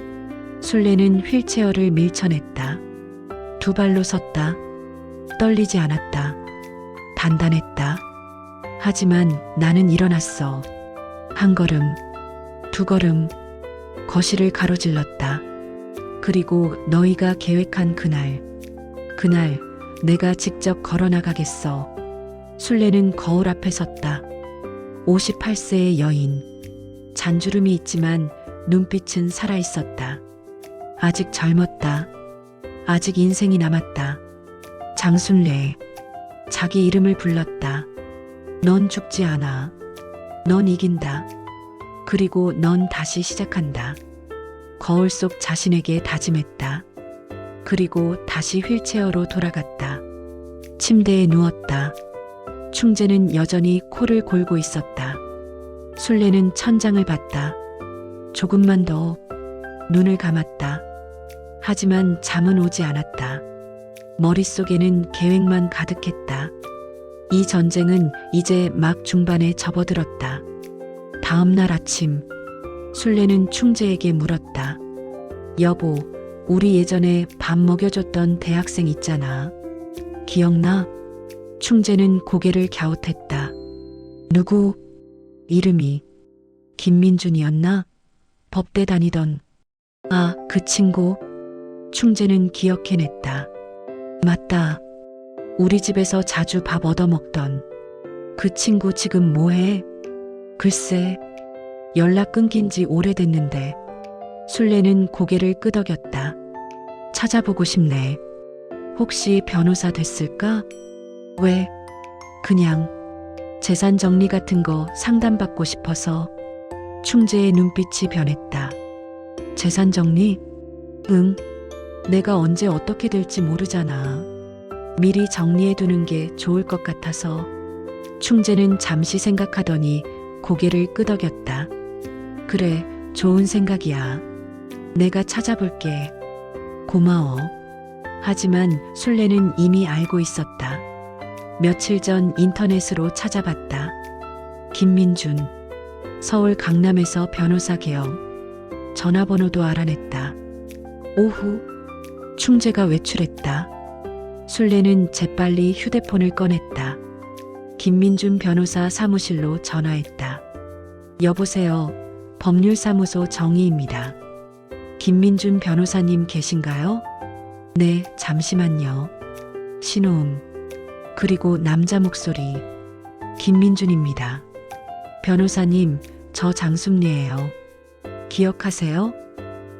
술래는 휠체어를 밀쳐냈다. 2발로 섰다. 떨리지 않았다. 단단했다. 하지만 나는 일어났어. 1걸음, 2걸음, 거실을 가로질렀다. 그리고 너희가 계획한 그날 내가 직접 걸어나가겠어. 술래는 거울 앞에 섰다. 58세의 여인. 잔주름이 있지만 눈빛은 살아있었다. 아직 젊었다. 아직 인생이 남았다. 장순례. 자기 이름을 불렀다. 넌 죽지 않아. 넌 이긴다. 그리고 넌 다시 시작한다. 거울 속 자신에게 다짐했다. 그리고 다시 휠체어로 돌아갔다. 침대에 누웠다. 충재는 여전히 코를 골고 있었다. 순례는 천장을 봤다. 조금만 더. 눈을 감았다. 하지만 잠은 오지 않았다. 머릿속에는 계획만 가득했다. 이 전쟁은 이제 막 중반에 접어들었다. 다음 날 아침, 순례는 충재에게 물었다. 여보, 우리 예전에 밥 먹여줬던 대학생 있잖아. 기억나? 충재는 고개를 갸웃했다. 누구? 이름이 김민준이었나? 법대 다니던. 아, 그 친구. 충재는 기억해냈다. 맞다. 우리 집에서 자주 밥 얻어먹던. 그 친구 지금 뭐해? 글쎄, 연락 끊긴 지 오래됐는데. 순례는 고개를 끄덕였다. 찾아보고 싶네. 혹시 변호사 됐을까? 왜? 그냥 재산 정리 같은 거 상담받고 싶어서. 충재의 눈빛이 변했다. 재산 정리? 응. 내가 언제 어떻게 될지 모르잖아. 미리 정리해 두는 게 좋을 것 같아서. 충재는 잠시 생각하더니 고개를 끄덕였다. 그래, 좋은 생각이야. 내가 찾아볼게. 고마워. 하지만 순례는 이미 알고 있었다. 며칠 전 인터넷으로 찾아봤다. 김민준. 서울 강남에서 변호사 개업. 전화번호도 알아냈다. 오후, 충재가 외출했다. 순례는 재빨리 휴대폰을 꺼냈다. 김민준 변호사 사무실로 전화했다. 여보세요. 법률사무소 정희입니다. 김민준 변호사님 계신가요? 네, 잠시만요. 신호음. 그리고 남자 목소리. 김민준입니다. 변호사님, 저 장순례예요. 기억하세요?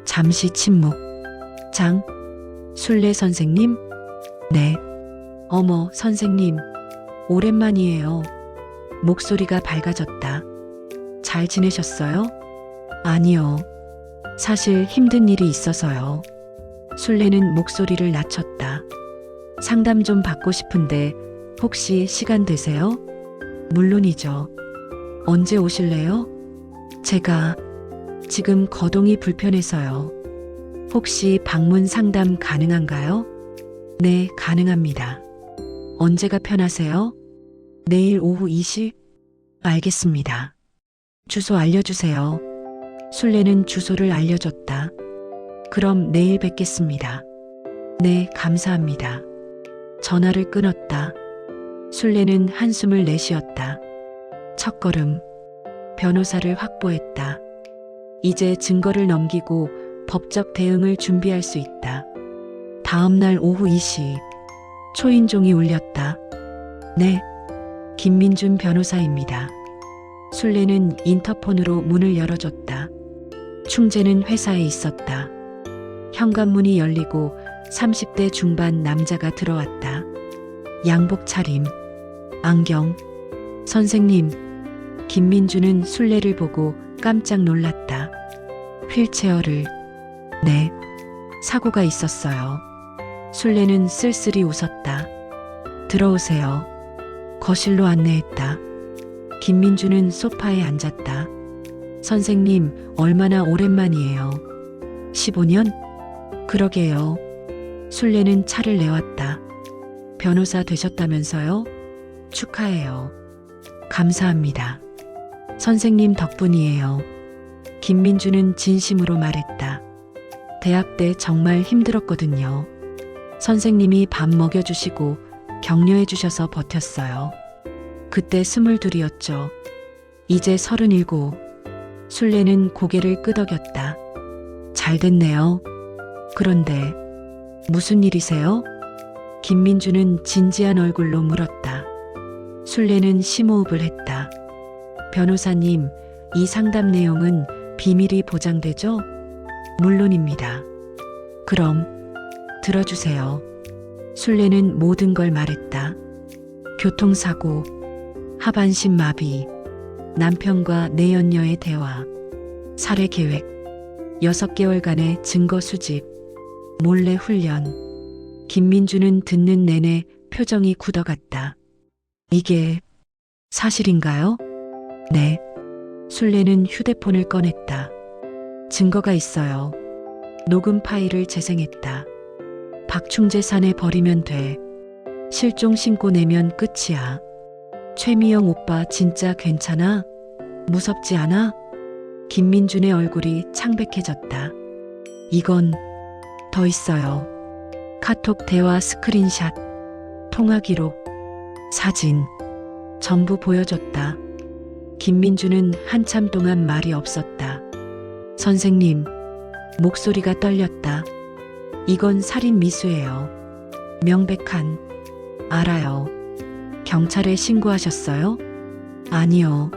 잠시 침묵. 순례 선생님? 네. 어머, 선생님. 오랜만이에요. 목소리가 밝아졌다. 잘 지내셨어요? 아니요. 사실 힘든 일이 있어서요. 순례는 목소리를 낮췄다. 상담 좀 받고 싶은데 혹시 시간 되세요? 물론이죠. 언제 오실래요? 제가 지금 거동이 불편해서요. 혹시 방문 상담 가능한가요? 네, 가능합니다. 언제가 편하세요? 내일 오후 2시? 알겠습니다. 주소 알려주세요. 순례는 주소를 알려줬다. 그럼 내일 뵙겠습니다. 네, 감사합니다. 전화를 끊었다. 순례는 한숨을 내쉬었다. 첫걸음. 변호사를 확보했다. 이제 증거를 넘기고 법적 대응을 준비할 수 있다. 다음 날 오후 2시. 초인종이 울렸다. 네, 김민준 변호사입니다. 순례는 인터폰으로 문을 열어줬다. 충재는 회사에 있었다. 현관문이 열리고 30대 중반 남자가 들어왔다. 양복 차림, 안경. 선생님. 김민준은 순례를 보고 깜짝 놀랐다. 휠체어를. 네, 사고가 있었어요. 순례는 쓸쓸히 웃었다. 들어오세요. 거실로 안내했다. 김민준은 소파에 앉았다. 선생님, 얼마나 오랜만이에요. 15년? 그러게요. 순례는 차를 내왔다. 변호사 되셨다면서요? 축하해요. 감사합니다. 선생님 덕분이에요. 김민준은 진심으로 말했다. 대학 때 정말 힘들었거든요. 선생님이 밥 먹여주시고 격려해 주셔서 버텼어요. 그때 22이었죠. 이제 37. 순례는 고개를 끄덕였다. 잘 됐네요. 그런데 무슨 일이세요? 김민준은 진지한 얼굴로 물었다. 순례는 심호흡을 했다. 변호사님, 이 상담 내용은 비밀이 보장되죠? 물론입니다. 그럼 들어주세요. 술래는 모든 걸 말했다. 교통사고, 하반신 마비, 남편과 내연녀의 대화, 살해 계획, 6개월간의 증거 수집, 몰래 훈련. 김민주는 듣는 내내 표정이 굳어갔다. 이게 사실인가요? 네. 술래는 휴대폰을 꺼냈다. 증거가 있어요. 녹음 파일을 재생했다. 박충재 산에 버리면 돼. 실종 신고 내면 끝이야. 최미영 오빠 진짜 괜찮아? 무섭지 않아? 김민준의 얼굴이 창백해졌다. 이건 더 있어요. 카톡 대화 스크린샷, 통화 기록, 사진, 전부 보여줬다. 김민주는 한참 동안 말이 없었다. 선생님, 목소리가 떨렸다. 이건 살인 미수예요. 명백한. 알아요. 경찰에 신고하셨어요? 아니요.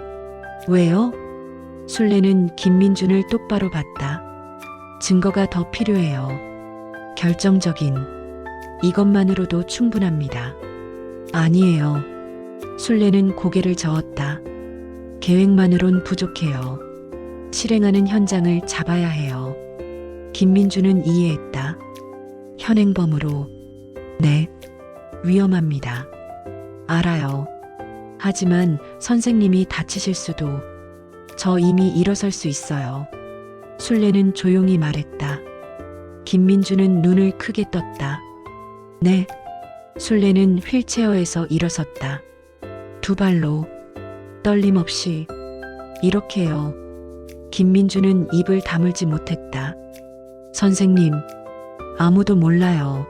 왜요? 술래는 김민준을 똑바로 봤다. 증거가 더 필요해요. 결정적인. 이것만으로도 충분합니다. 아니에요. 술래는 고개를 저었다. 계획만으론 부족해요. 실행하는 현장을 잡아야 해요. 김민주는 이해했다. 현행범으로. 네. 위험합니다. 알아요. 하지만 선생님이 다치실 수도. 저 이미 일어설 수 있어요. 술래는 조용히 말했다. 김민주는 눈을 크게 떴다. 네. 술래는 휠체어에서 일어섰다. 두 발로 떨림 없이. 이렇게요. 김민주는 입을 다물지 못했다. 선생님, 아무도 몰라요.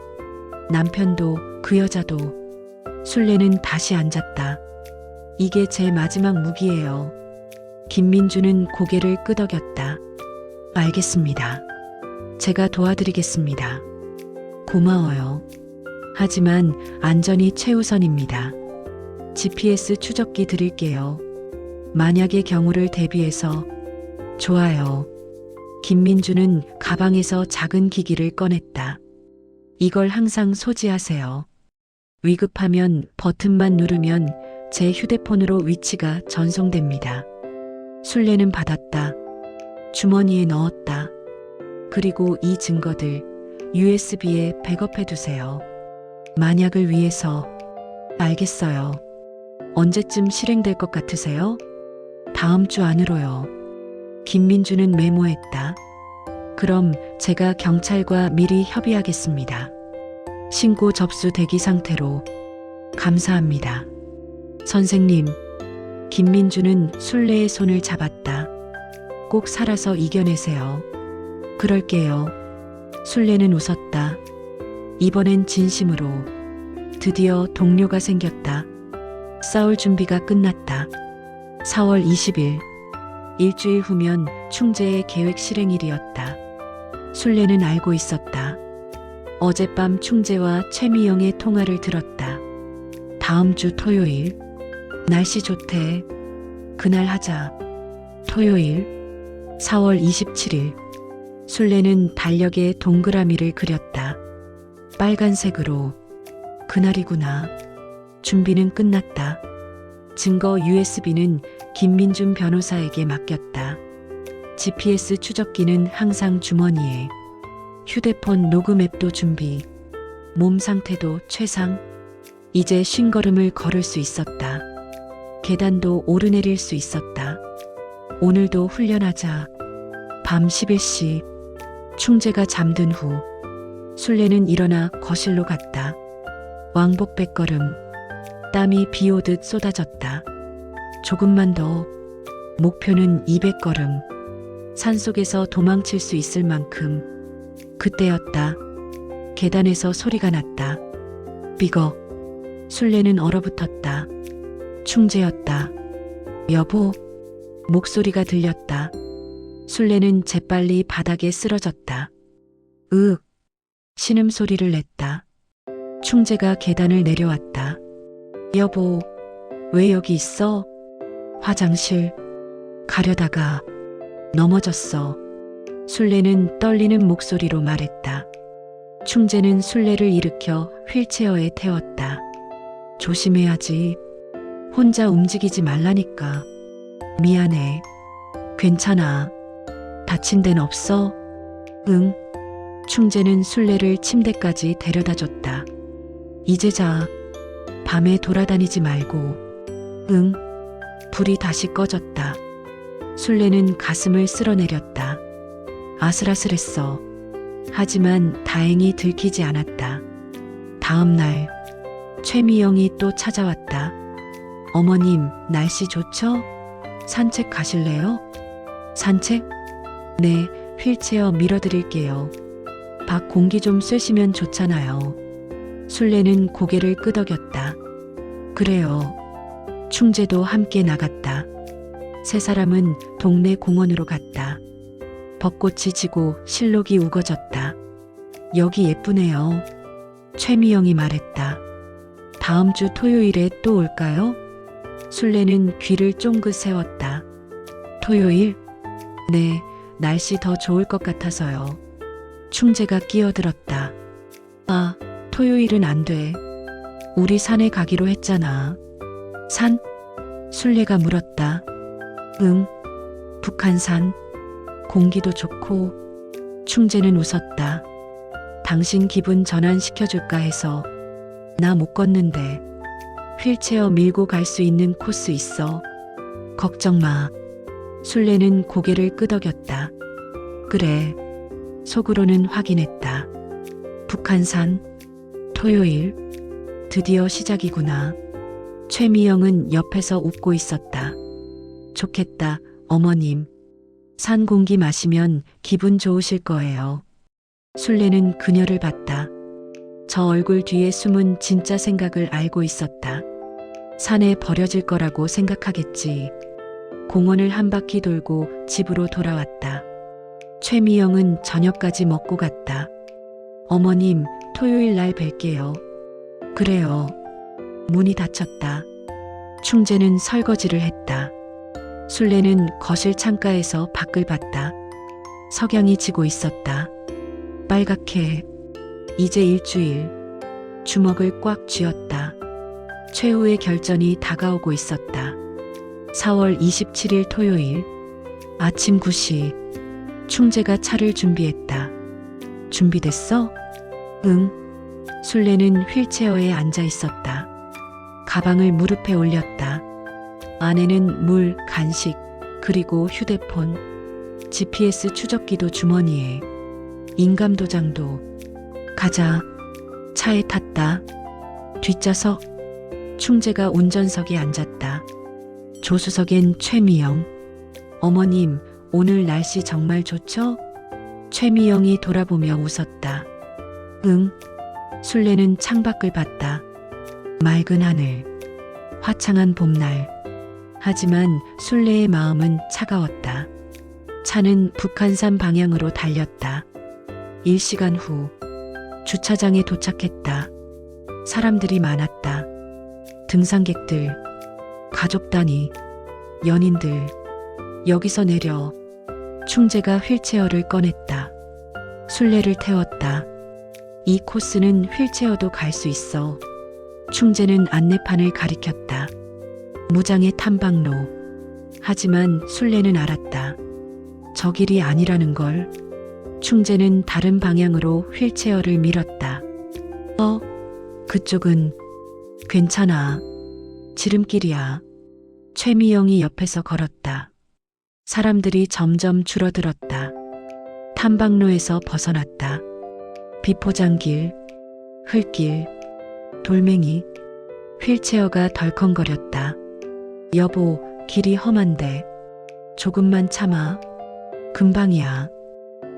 남편도 그 여자도. 술래는 다시 앉았다. 이게 제 마지막 무기예요. 김민주는 고개를 끄덕였다. 알겠습니다. 제가 도와드리겠습니다. 고마워요. 하지만 안전이 최우선입니다. GPS 추적기 드릴게요. 만약의 경우를 대비해서. 좋아요. 김민주는 가방에서 작은 기기를 꺼냈다. 이걸 항상 소지하세요. 위급하면 버튼만 누르면 제 휴대폰으로 위치가 전송됩니다. 술래는 받았다. 주머니에 넣었다. 그리고 이 증거들 USB에 백업해 두세요. 만약을 위해서. 알겠어요. 언제쯤 실행될 것 같으세요? 다음 주 안으로요. 김민주는 메모했다. 그럼 제가 경찰과 미리 협의하겠습니다. 신고 접수 대기 상태로. 감사합니다. 선생님. 김민주는 술래의 손을 잡았다. 꼭 살아서 이겨내세요. 그럴게요. 술래는 웃었다. 이번엔 진심으로. 드디어 동료가 생겼다. 싸울 준비가 끝났다. 4월 20일. 일주일 후면 충재의 계획 실행일이었다. 술래는 알고 있었다. 어젯밤 충재와 최미영의 통화를 들었다. 다음 주 토요일. 날씨 좋대. 그날 하자. 토요일. 4월 27일. 술래는 달력에 동그라미를 그렸다. 빨간색으로. 그날이구나. 준비는 끝났다. 증거 USB는 김민준 변호사에게 맡겼다. GPS 추적기는 항상 주머니에. 휴대폰 녹음 앱도 준비. 몸 상태도 최상. 이제 쉰걸음을 걸을 수 있었다. 계단도 오르내릴 수 있었다. 오늘도 훈련하자. 밤 11시. 충재가 잠든 후. 술래는 일어나 거실로 갔다. 왕복 100걸음. 땀이 비 오듯 쏟아졌다. 조금만 더. 목표는 200걸음. 산속에서 도망칠 수 있을 만큼. 그때였다. 계단에서 소리가 났다. 삐걱. 술래는 얼어붙었다. 충재였다. 여보. 목소리가 들렸다. 술래는 재빨리 바닥에 쓰러졌다. 으윽. 신음소리를 냈다. 충재가 계단을 내려왔다. 여보, 왜 여기 있어? 화장실. 가려다가 넘어졌어. 술래는 떨리는 목소리로 말했다. 충재는 술래를 일으켜 휠체어에 태웠다. 조심해야지. 혼자 움직이지 말라니까. 미안해. 괜찮아. 다친 데는 없어? 응. 충재는 술래를 침대까지 데려다 줬다. 이제 자. 밤에 돌아다니지 말고. 응. 불이 다시 꺼졌다. 술래는 가슴을 쓸어내렸다. 아슬아슬했어. 하지만 다행히 들키지 않았다. 다음 날 최미영이 또 찾아왔다. 어머님, 날씨 좋죠? 산책 가실래요? 산책? 네, 휠체어 밀어드릴게요. 밖 공기 좀 쐬시면 좋잖아요. 술래는 고개를 끄덕였다. 그래요. 충재도 함께 나갔다. 세 사람은 동네 공원으로 갔다. 벚꽃이 지고 실록이 우거졌다. 여기 예쁘네요. 최미영이 말했다. 다음 주 토요일에 또 올까요? 술래는 귀를 쫑긋 세웠다. 토요일? 네, 날씨 더 좋을 것 같아서요. 충재가 끼어들었다. 아, 토요일은 안 돼. 우리 산에 가기로 했잖아. 산? 술래가 물었다. 응, 북한산. 공기도 좋고. 충재는 웃었다. 당신 기분 전환시켜줄까 해서. 나 못 걷는데. 휠체어 밀고 갈 수 있는 코스 있어. 걱정 마. 술래는 고개를 끄덕였다. 그래. 속으로는 확인했다. 북한산. 토요일. 드디어 시작이구나. 최미영은 옆에서 웃고 있었다. 좋겠다, 어머님. 산 공기 마시면 기분 좋으실 거예요. 술래는 그녀를 봤다. 저 얼굴 뒤에 숨은 진짜 생각을 알고 있었다. 산에 버려질 거라고 생각하겠지. 공원을 한 바퀴 돌고 집으로 돌아왔다. 최미영은 저녁까지 먹고 갔다. 어머님, 토요일 날 뵐게요. 그래요. 문이 닫혔다. 충재는 설거지를 했다. 술래는 거실 창가에서 밖을 봤다. 석양이 지고 있었다. 빨갛게. 이제 일주일. 주먹을 꽉 쥐었다. 최후의 결전이 다가오고 있었다. 4월 27일 토요일. 아침 9시. 충재가 차를 준비했다. 준비됐어? 응. 술래는 휠체어에 앉아 있었다. 가방을 무릎에 올렸다. 안에는 물, 간식, 그리고 휴대폰, GPS 추적기도 주머니에, 인감 도장도. 가자. 차에 탔다. 뒷좌석. 충재가 운전석에 앉았다. 조수석엔 최미영. 어머님, 오늘 날씨 정말 좋죠? 최미영이 돌아보며 웃었다. 응. 술래는 창밖을 봤다. 맑은 하늘. 화창한 봄날. 하지만 술래의 마음은 차가웠다. 차는 북한산 방향으로 달렸다. 1시간 후. 주차장에 도착했다. 사람들이 많았다. 등산객들, 가족 단위, 연인들. 여기서 내려. 충재가 휠체어를 꺼냈다. 술래를 태웠다. 이 코스는 휠체어도 갈 수 있어. 충재는 안내판을 가리켰다. 무장의 탐방로. 하지만 술래는 알았다. 저 길이 아니라는 걸. 충재는 다른 방향으로 휠체어를 밀었다. 그쪽은. 괜찮아. 지름길이야. 최미영이 옆에서 걸었다. 사람들이 점점 줄어들었다. 탐방로에서 벗어났다. 비포장길, 흙길, 돌멩이. 휠체어가 덜컹거렸다. 여보, 길이 험한데. 조금만 참아. 금방이야.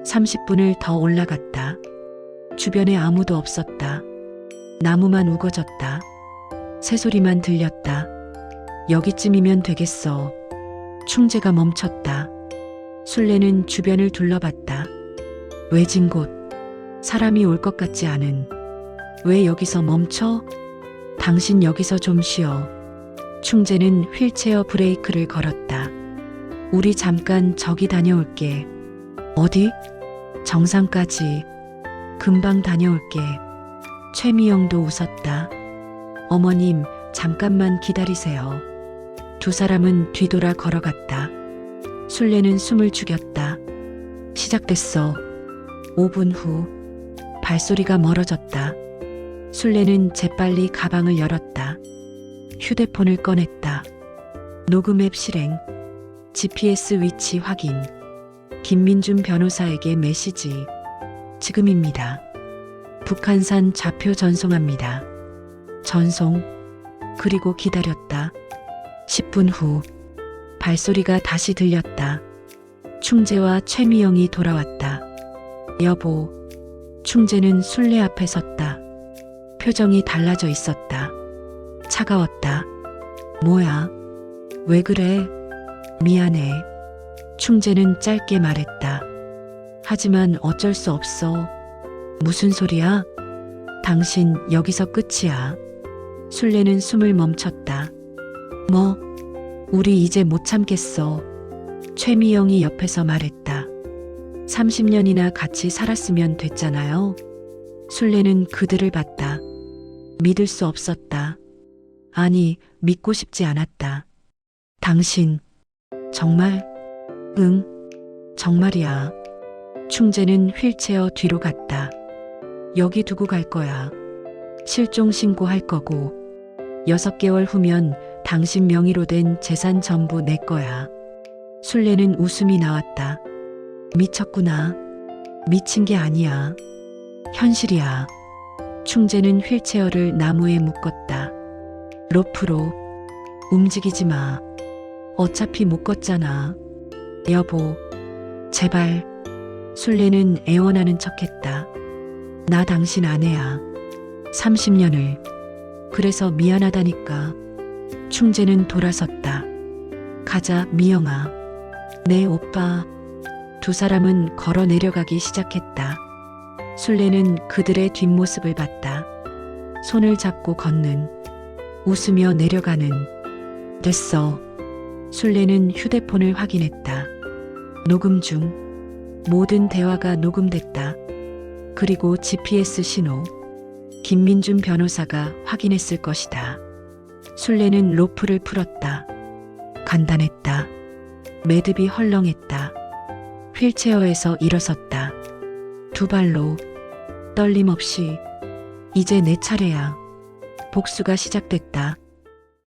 30분을 더 올라갔다. 주변에 아무도 없었다. 나무만 우거졌다. 새소리만 들렸다. 여기쯤이면 되겠어. 충재가 멈췄다. 술래는 주변을 둘러봤다. 외진 곳. 사람이 올 것 같지 않은. 왜 여기서 멈춰? 당신 여기서 좀 쉬어. 충재는 휠체어 브레이크를 걸었다. 우리 잠깐 저기 다녀올게. 어디? 정상까지. 금방 다녀올게. 최미영도 웃었다. 어머님, 잠깐만 기다리세요. 두 사람은 뒤돌아 걸어갔다. 술래는 숨을 죽였다. 시작됐어. 5분 후 발소리가 멀어졌다. 술래는 재빨리 가방을 열었다. 휴대폰을 꺼냈다. 녹음 앱 실행. GPS 위치 확인. 김민준 변호사에게 메시지. 지금입니다. 북한산 좌표 전송합니다. 전송. 그리고 기다렸다. 10분 후 발소리가 다시 들렸다. 충재와 최미영이 돌아왔다. 여보. 충재는 술래 앞에 섰다. 표정이 달라져 있었다. 차가웠다. 뭐야? 왜 그래? 미안해. 충재는 짧게 말했다. 하지만 어쩔 수 없어. 무슨 소리야? 당신 여기서 끝이야. 술래는 숨을 멈췄다. 뭐? 우리 이제 못 참겠어. 최미영이 옆에서 말했다. 30년이나 같이 살았으면 됐잖아요. 술래는 그들을 봤다. 믿을 수 없었다. 아니, 믿고 싶지 않았다. 당신, 정말? 응, 정말이야. 충재는 휠체어 뒤로 갔다. 여기 두고 갈 거야. 실종 신고할 거고, 6개월 후면 당신 명의로 된 재산 전부 내 거야. 술래는 웃음이 나왔다. 미쳤구나. 미친 게 아니야. 현실이야. 충재는 휠체어를 나무에 묶었다. 로프로. 움직이지 마. 어차피 못 걷잖아. 여보, 제발. 술래는 애원하는 척했다. 나 당신 아내야. 30년을. 그래서 미안하다니까. 충재는 돌아섰다. 가자, 미영아. 네, 오빠. 두 사람은 걸어 내려가기 시작했다. 술래는 그들의 뒷모습을 봤다. 손을 잡고 걷는. 웃으며 내려가는. 됐어. 술래는 휴대폰을 확인했다. 녹음 중. 모든 대화가 녹음됐다. 그리고 GPS 신호. 김민준 변호사가 확인했을 것이다. 술래는 로프를 풀었다. 간단했다. 매듭이 헐렁했다. 휠체어에서 일어섰다. 두 발로. 떨림 없이. 이제 내 차례야. 복수가 시작됐다.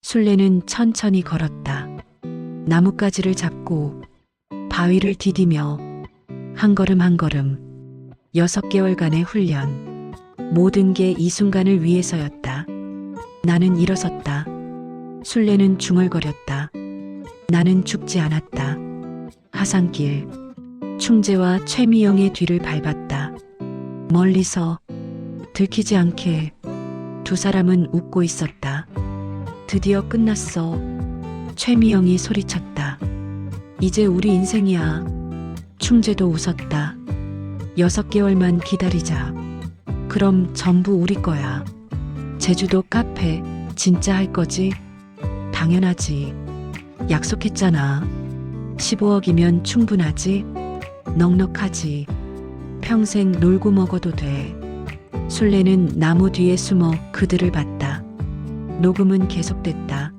술래는 천천히 걸었다. 나뭇가지를 잡고 바위를 디디며 한 걸음 한 걸음. 6개월간의 훈련. 모든 게 이 순간을 위해서였다. 나는 일어섰다. 술래는 중얼거렸다. 나는 죽지 않았다. 하산길. 충재와 최미영의 뒤를 밟았다. 멀리서 들키지 않게. 두 사람은 웃고 있었다. 드디어 끝났어. 최미영이 소리쳤다. 이제 우리 인생이야. 충재도 웃었다. 6개월만 기다리자. 그럼 전부 우리 거야. 제주도 카페 진짜 할 거지? 당연하지. 약속했잖아. 15억이면 충분하지? 넉넉하지. 평생 놀고 먹어도 돼. 술래는 나무 뒤에 숨어 그들을 봤다. 녹음은 계속됐다.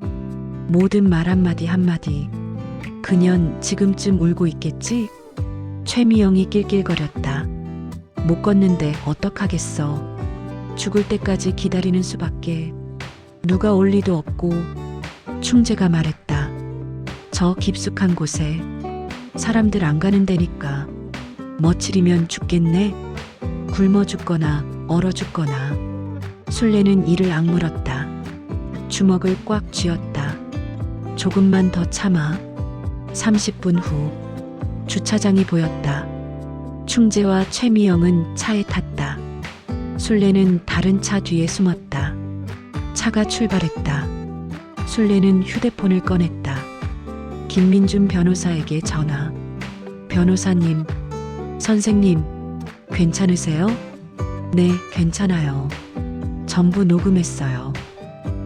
모든 말 한마디 한마디. 그년 지금쯤 울고 있겠지? 최미영이 낄낄거렸다. 못 걷는데 어떡하겠어. 죽을 때까지 기다리는 수밖에. 누가 올 리도 없고. 충재가 말했다. 저 깊숙한 곳에. 사람들 안 가는 데니까. 머치리면 죽겠네. 굶어 죽거나 얼어 죽거나. 술래는 이를 악물었다. 주먹을 꽉 쥐었다. 조금만 더 참아. 30분 후 주차장이 보였다. 충재와 최미영은 차에 탔다. 술래는 다른 차 뒤에 숨었다. 차가 출발했다. 술래는 휴대폰을 꺼냈다. 김민준 변호사에게 전화. 변호사님, 선생님, 괜찮으세요? 네, 괜찮아요. 전부 녹음했어요.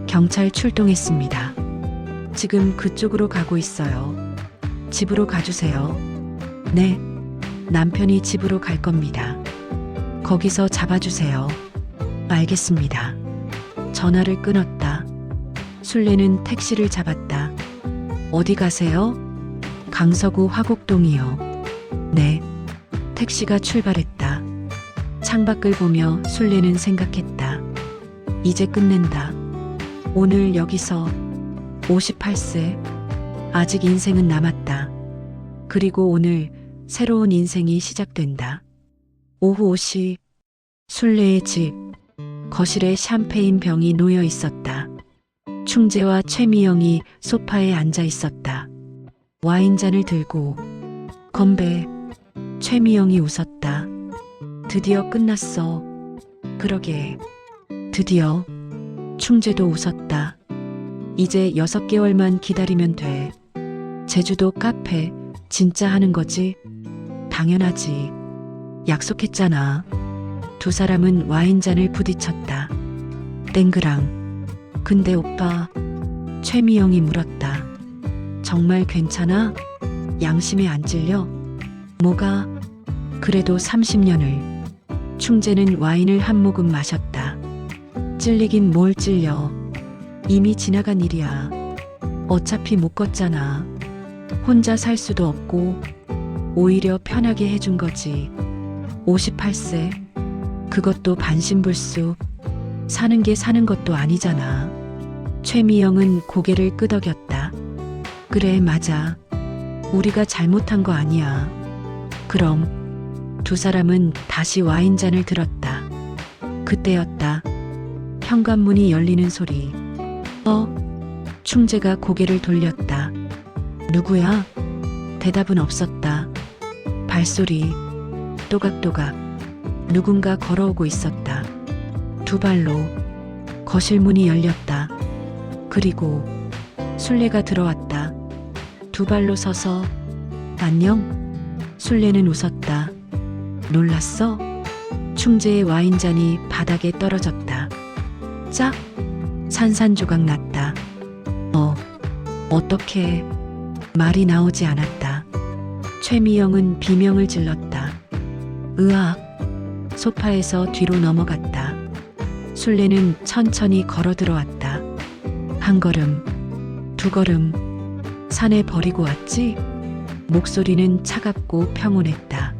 경찰 출동했습니다. 지금 그쪽으로 가고 있어요. 집으로 가주세요. 네, 남편이 집으로 갈 겁니다. 거기서 잡아주세요. 알겠습니다. 전화를 끊었다. 술래는 택시를 잡았다. 어디 가세요? 강서구 화곡동이요. 네. 택시가 출발했다. 창밖을 보며 술래는 생각했다. 이제 끝낸다. 오늘 여기서 58세. 아직 인생은 남았다. 그리고 오늘 새로운 인생이 시작된다. 오후 5시 술래의 집. 거실에 샴페인 병이 놓여 있었다. 충재와 최미영이 소파에 앉아 있었다. 와인잔을 들고 건배. 최미영이 웃었다. 드디어 끝났어. 그러게. 드디어. 충재도 웃었다. 이제 6개월만 기다리면 돼. 제주도 카페 진짜 하는 거지? 당연하지. 약속했잖아. 두 사람은 와인잔을 부딪혔다. 땡그랑. 근데 오빠, 최미영이 물었다. 정말 괜찮아? 양심에 안 찔려? 뭐가? 그래도 30년을. 충재는 와인을 한 모금 마셨다. 찔리긴 뭘 찔려. 이미 지나간 일이야. 어차피 못 걷잖아. 혼자 살 수도 없고 오히려 편하게 해준 거지. 58세. 그것도 반신불수. 사는 게 사는 것도 아니잖아. 최미영은 고개를 끄덕였다. 그래, 맞아. 우리가 잘못한 거 아니야. 그럼. 두 사람은 다시 와인잔을 들었다. 그때였다. 현관문이 열리는 소리. 충재가 고개를 돌렸다. 누구야? 대답은 없었다. 발소리. 또각또각. 누군가 걸어오고 있었다. 두 발로. 거실 문이 열렸다. 그리고 술래가 들어왔다. 두 발로 서서 안녕? 술래는 웃었다. 놀랐어? 충재의 와인잔이 바닥에 떨어졌다. 짝! 산산조각 났다. 어떻게? 말이 나오지 않았다. 최미영은 비명을 질렀다. 으악! 소파에서 뒤로 넘어갔다. 술래는 천천히 걸어 들어왔다. 한 걸음, 두 걸음. 산에 버리고 왔지? 목소리는 차갑고 평온했다.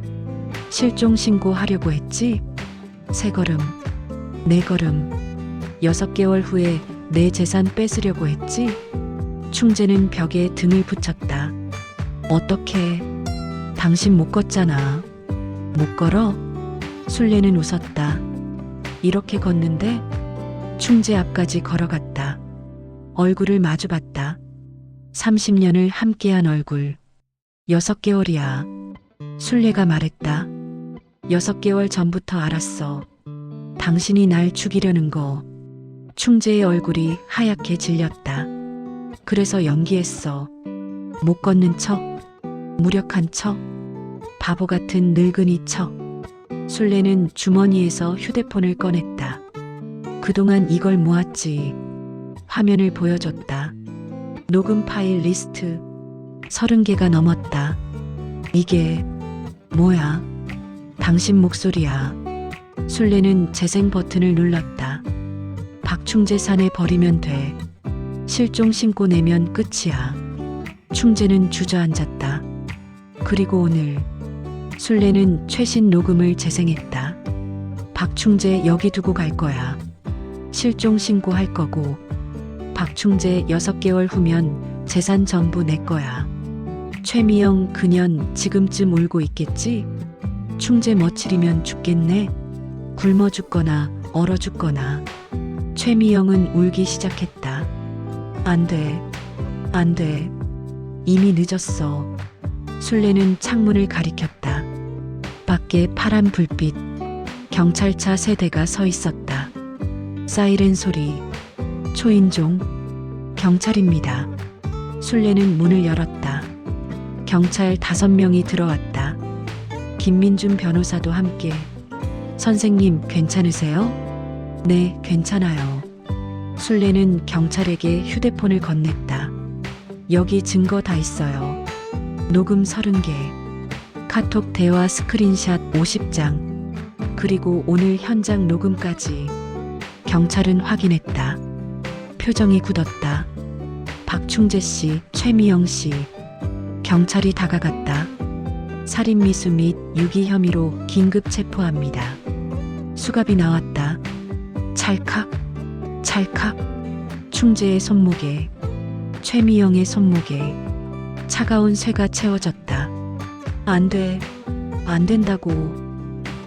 실종 신고하려고 했지? 세 걸음, 네 걸음. 6개월 후에 내 재산 뺏으려고 했지? 충재는 벽에 등을 붙였다. 어떻게? 당신 못 걷잖아. 못 걸어? 술래는 웃었다. 이렇게 걷는데? 충재 앞까지 걸어갔다. 얼굴을 마주봤다. 30년을 함께한 얼굴. 6개월이야. 술래가 말했다. 6개월 전부터 알았어. 당신이 날 죽이려는 거. 충재의 얼굴이 하얗게 질렸다. 그래서 연기했어. 못 걷는 척, 무력한 척, 바보 같은 늙은이 척. 술래는 주머니에서 휴대폰을 꺼냈다. 그동안 이걸 모았지. 화면을 보여줬다. 녹음 파일 리스트 30개가 넘었다. 이게 뭐야? 당신 목소리야. 술래는 재생 버튼을 눌렀다. 박충재 산에 버리면 돼. 실종 신고 내면 끝이야. 충재는 주저앉았다. 그리고 오늘 술래는 최신 녹음을 재생했다. 박충재 여기 두고 갈 거야. 실종 신고할 거고 박충재 6개월 후면 재산 전부 내 거야. 최미영 그년 지금쯤 울고 있겠지? 충재 머치리면 죽겠네. 굶어 죽거나 얼어 죽거나. 최미영은 울기 시작했다. 안 돼. 안 돼. 이미 늦었어. 술래는 창문을 가리켰다. 밖에 파란 불빛. 경찰차 3대가 서 있었다. 사이렌 소리. 초인종. 경찰입니다. 술래는 문을 열었다. 경찰 5명이 들어왔다. 김민준 변호사도 함께. 선생님 괜찮으세요? 네, 괜찮아요. 술래는 경찰에게 휴대폰을 건넸다. 여기 증거 다 있어요. 녹음 30개. 카톡 대화 스크린샷 50장. 그리고 오늘 현장 녹음까지 경찰은 확인했다. 표정이 굳었다. 박충재 씨, 최미영 씨. 경찰이 다가갔다. 살인미수 및 유기 혐의로 긴급 체포합니다. 수갑이 나왔다. 찰칵, 찰칵. 충재의 손목에, 최미영의 손목에 차가운 쇠가 채워졌다. 안 돼, 안 된다고.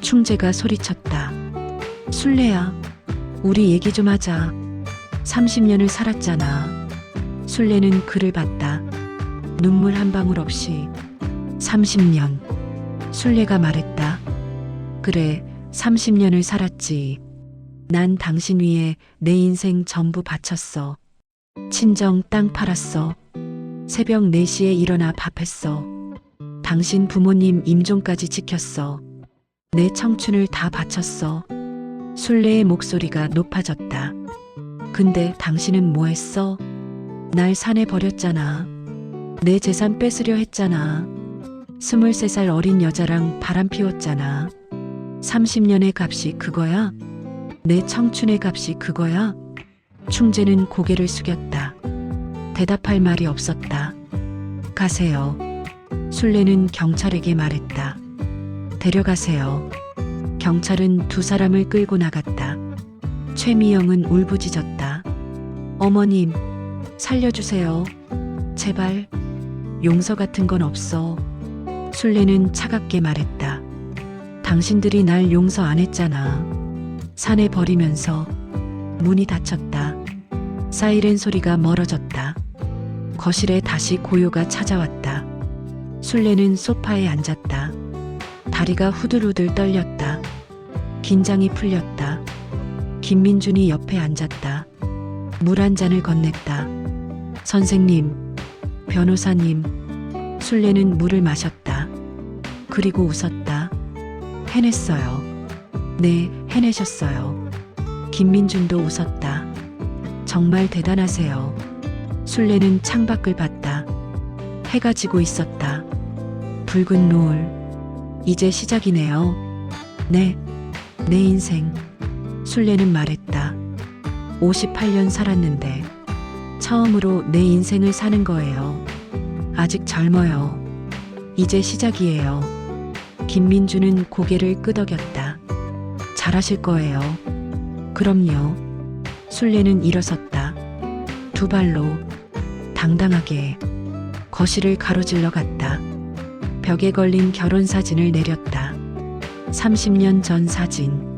충재가 소리쳤다. 술래야, 우리 얘기 좀 하자. 30년을 살았잖아. 술래는 그를 봤다. 눈물 한 방울 없이. 30년. 술래가 말했다. 그래, 30년을 살았지. 난 당신 위해 내 인생 전부 바쳤어. 친정 땅 팔았어. 새벽 4시에 일어나 밥했어. 당신 부모님 임종까지 지켰어. 내 청춘을 다 바쳤어. 술래의 목소리가 높아졌다. 근데 당신은 뭐 했어? 날 산에 버렸잖아. 내 재산 뺏으려 했잖아. 23살 어린 여자랑 바람 피웠잖아. 30년의 값이 그거야? 내 청춘의 값이 그거야? 충재는 고개를 숙였다. 대답할 말이 없었다. 가세요. 술래는 경찰에게 말했다. 데려가세요. 경찰은 두 사람을 끌고 나갔다. 최미영은 울부짖었다. 어머님, 살려주세요. 제발. 용서 같은 건 없어. 술래는 차갑게 말했다. 당신들이 날 용서 안 했잖아. 산에 버리면서. 문이 닫혔다. 사이렌 소리가 멀어졌다. 거실에 다시 고요가 찾아왔다. 술래는 소파에 앉았다. 다리가 후들후들 떨렸다. 긴장이 풀렸다. 김민준이 옆에 앉았다. 물 한 잔을 건넸다. 선생님, 변호사님. 술래는 물을 마셨다. 그리고 웃었다. 해냈어요. 네, 해내셨어요. 김민준도 웃었다. 정말 대단하세요. 술래는 창밖을 봤다. 해가 지고 있었다. 붉은 노을. 이제 시작이네요. 네, 내 인생. 술래는 말했다. 58년 살았는데 처음으로 내 인생을 사는 거예요. 아직 젊어요. 이제 시작이에요. 김민주는 고개를 끄덕였다. 잘하실 거예요. 그럼요. 술래는 일어섰다. 두 발로 당당하게 거실을 가로질러 갔다. 벽에 걸린 결혼사진을 내렸다. 30년 전 사진.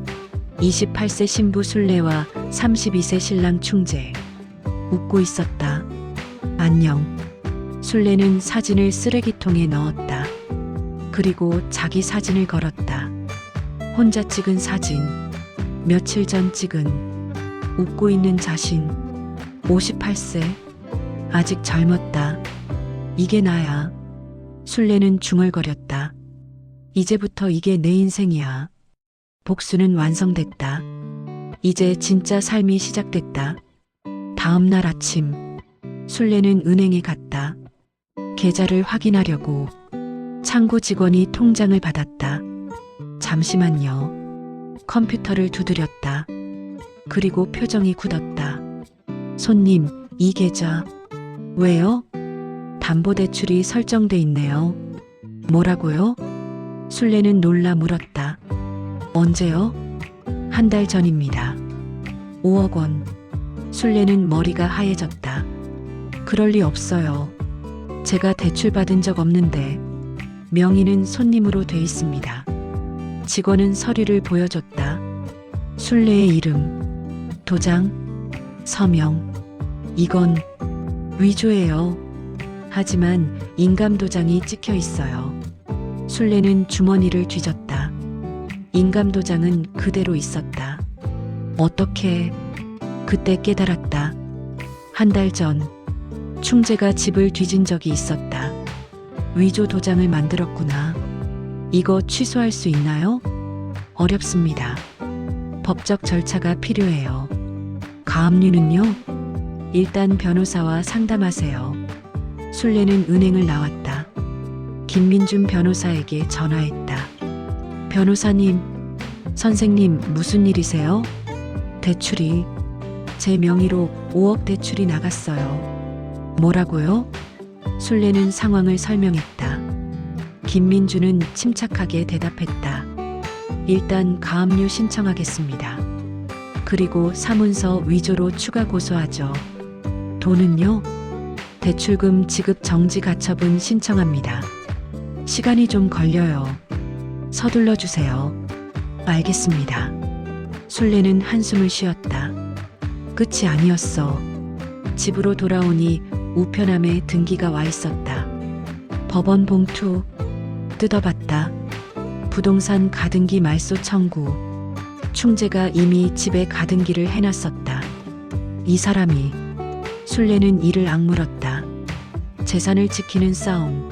28세 신부 술래와 32세 신랑 충재. 웃고 있었다. 안녕. 술래는 사진을 쓰레기통에 넣었다. 그리고 자기 사진을 걸었다. 혼자 찍은 사진. 며칠 전 찍은. 웃고 있는 자신. 58세. 아직 젊었다. 이게 나야. 술래는 중얼거렸다. 이제부터 이게 내 인생이야. 복수는 완성됐다. 이제 진짜 삶이 시작됐다. 다음 날 아침. 술래는 은행에 갔다. 계좌를 확인하려고. 창구 직원이 통장을 받았다. 잠시만요. 컴퓨터를 두드렸다. 그리고 표정이 굳었다. 손님, 이 계좌. 왜요? 담보대출이 설정돼 있네요. 뭐라고요? 술래는 놀라 물었다. 언제요? 한 달 전입니다. 5억 원. 술래는 머리가 하얘졌다. 그럴 리 없어요. 제가 대출 받은 적 없는데. 명의는 손님으로 돼 있습니다. 직원은 서류를 보여줬다. 술래의 이름, 도장, 서명. 이건 위조예요. 하지만 인감 도장이 찍혀 있어요. 술래는 주머니를 뒤졌다. 인감 도장은 그대로 있었다. 어떻게? 그때 깨달았다. 한 달 전 충재가 집을 뒤진 적이 있었다. 위조 도장을 만들었구나. 이거 취소할 수 있나요? 어렵습니다. 법적 절차가 필요해요. 가압류는요? 일단 변호사와 상담하세요. 술래는 은행을 나왔다. 김민준 변호사에게 전화했다. 변호사님, 선생님, 무슨 일이세요? 대출이 제 명의로 5억 대출이 나갔어요. 뭐라고요? 술래는 상황을 설명했다. 김민주는 침착하게 대답했다. 일단 가압류 신청하겠습니다. 그리고 사문서 위조로 추가 고소하죠. 돈은요? 대출금 지급 정지 가처분 신청합니다. 시간이 좀 걸려요. 서둘러 주세요. 알겠습니다. 술래는 한숨을 쉬었다. 끝이 아니었어. 집으로 돌아오니 우편함에 등기가 와 있었다. 법원 봉투 뜯어봤다. 부동산 가등기 말소 청구. 충재가 이미 집에 가등기를 해놨었다. 이 사람이. 술래는 이를 악물었다. 재산을 지키는 싸움.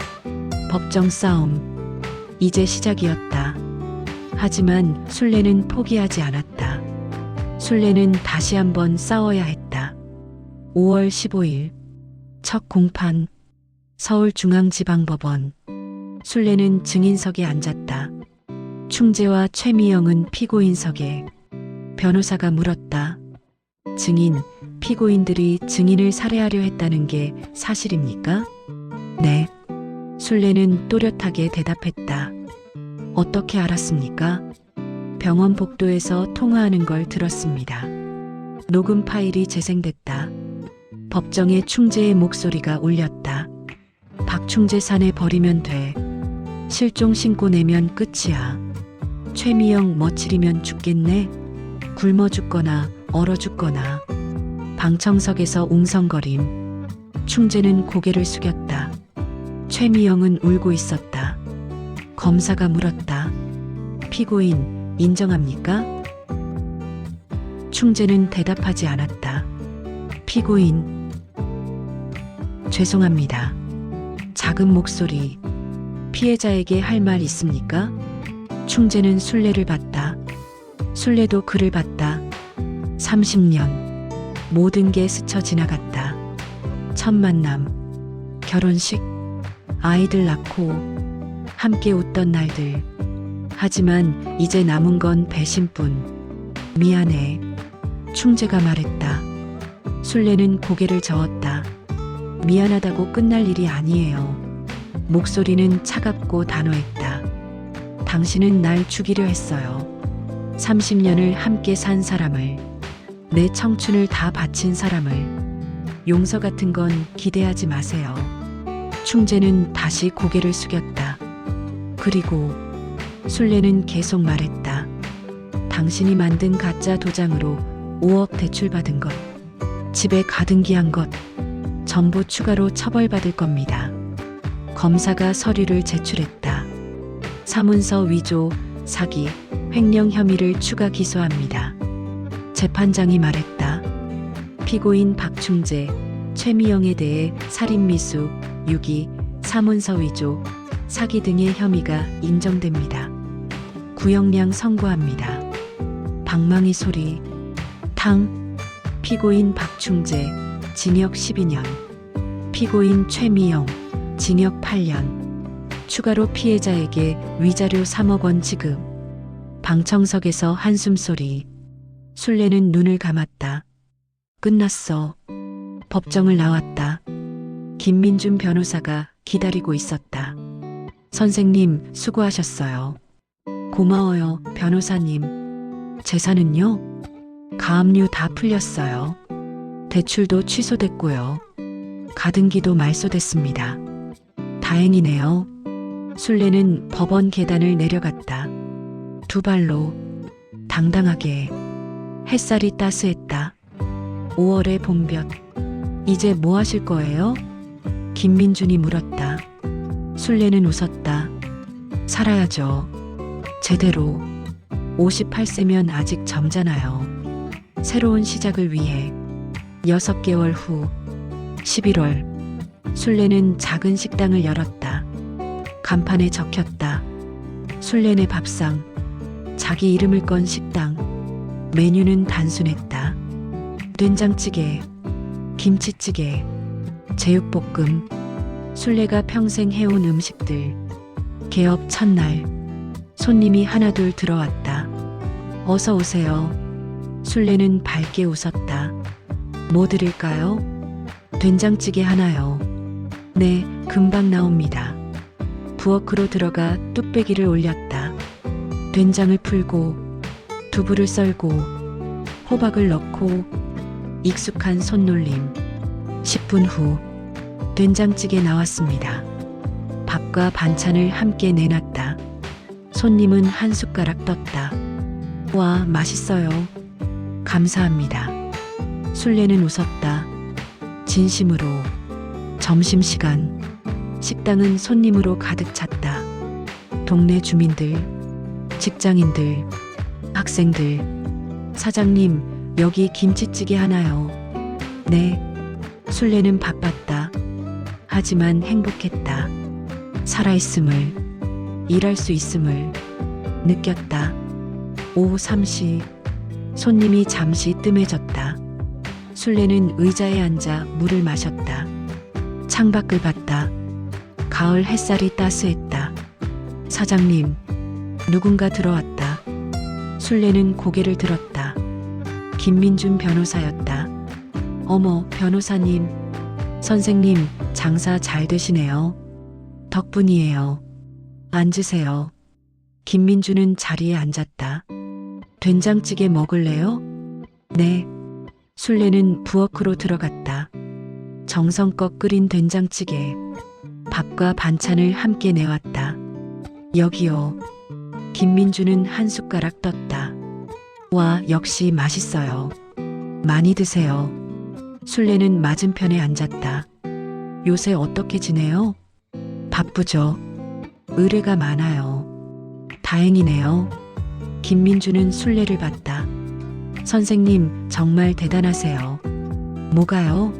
법정 싸움. 이제 시작이었다. 하지만 술래는 포기하지 않았다. 술래는 다시 한번 싸워야 했다. 5월 15일 첫 공판. 서울중앙지방법원. 술래는 증인석에 앉았다. 충재와 최미영은 피고인석에. 변호사가 물었다. 증인, 피고인들이 증인을 살해하려 했다는 게 사실입니까? 네. 술래는 또렷하게 대답했다. 어떻게 알았습니까? 병원 복도에서 통화하는 걸 들었습니다. 녹음 파일이 재생됐다. 법정에 충재의 목소리가 울렸다. 박충재 산에 버리면 돼. 실종 신고 내면 끝이야. 최미영 머치리면 죽겠네. 굶어 죽거나 얼어 죽거나. 방청석에서 웅성거림. 충재는 고개를 숙였다. 최미영은 울고 있었다. 검사가 물었다. 피고인 인정합니까? 충재는 대답하지 않았다. 피고인 죄송합니다. 작은 목소리. 피해자에게 할 말 있습니까? 충재는 술래를 봤다. 술래도 그를 봤다. 30년. 모든 게 스쳐 지나갔다. 첫 만남. 결혼식. 아이들 낳고 함께 웃던 날들. 하지만 이제 남은 건 배신뿐. 미안해. 충재가 말했다. 술래는 고개를 저었다. 미안하다고 끝날 일이 아니에요. 목소리는 차갑고 단호했다. 당신은 날 죽이려 했어요. 30년을 함께 산 사람을, 내 청춘을 다 바친 사람을. 용서 같은 건 기대하지 마세요. 충재는 다시 고개를 숙였다. 그리고 술래는 계속 말했다. 당신이 만든 가짜 도장으로 5억 대출받은 것, 집에 가등기한 것, 전부 추가로 처벌받을 겁니다. 검사가 서류를 제출했다. 사문서 위조, 사기, 횡령 혐의를 추가 기소합니다. 재판장이 말했다. 피고인 박충재, 최미영에 대해 살인미수, 유기, 사문서 위조, 사기 등의 혐의가 인정됩니다. 구형량 선고합니다. 방망이 소리. 탕. 피고인 박충재, 징역 12년. 피고인 최미영, 징역 8년. 추가로 피해자에게 위자료 3억 원 지급. 방청석에서 한숨소리. 술래는 눈을 감았다. 끝났어. 법정을 나왔다. 김민준 변호사가 기다리고 있었다. 선생님, 수고하셨어요. 고마워요, 변호사님. 재산은요? 가압류 다 풀렸어요. 대출도 취소됐고요. 가등기도 말소됐습니다. 다행이네요. 술래는 법원 계단을 내려갔다. 두 발로 당당하게. 햇살이 따스했다. 5월의 봄볕. 이제 뭐 하실 거예요? 김민준이 물었다. 술래는 웃었다. 살아야죠. 제대로. 58세면 아직 젊잖아요. 새로운 시작을 위해. 6개월 후 11월. 술래는 작은 식당을 열었다. 간판에 적혔다. 술래네 밥상. 자기 이름을 건 식당. 메뉴는 단순했다. 된장찌개, 김치찌개, 제육볶음. 술래가 평생 해온 음식들. 개업 첫날. 손님이 하나둘 들어왔다. 어서 오세요. 술래는 밝게 웃었다. 뭐 드릴까요? 된장찌개 하나요. 네, 금방 나옵니다. 부엌으로 들어가 뚝배기를 올렸다. 된장을 풀고 두부를 썰고 호박을 넣고 익숙한 손놀림. 10분 후 된장찌개 나왔습니다. 밥과 반찬을 함께 내놨다. 손님은 한 숟가락 떴다. 와, 맛있어요. 감사합니다. 술래는 웃었다. 진심으로. 점심시간. 식당은 손님으로 가득 찼다. 동네 주민들, 직장인들, 학생들. 사장님, 여기 김치찌개 하나요. 네. 술래는 바빴다. 하지만 행복했다. 살아있음을, 일할 수 있음을 느꼈다. 오후 3시. 손님이 잠시 뜸해졌다. 술래는 의자에 앉아 물을 마셨다. 창밖을 봤다. 가을 햇살이 따스했다. 사장님, 누군가 들어왔다. 술래는 고개를 들었다. 김민준 변호사였다. 어머, 변호사님. 선생님, 장사 잘 되시네요. 덕분이에요. 앉으세요. 김민준은 자리에 앉았다. 된장찌개 먹을래요? 네. 술래는 부엌으로 들어갔다. 정성껏 끓인 된장찌개. 밥과 반찬을 함께 내왔다. 여기요. 김민주는 한 숟가락 떴다. 와, 역시 맛있어요. 많이 드세요. 술래는 맞은편에 앉았다. 요새 어떻게 지내요? 바쁘죠. 의뢰가 많아요. 다행이네요. 김민주는 술래를 봤다. 선생님, 정말 대단하세요. 뭐가요?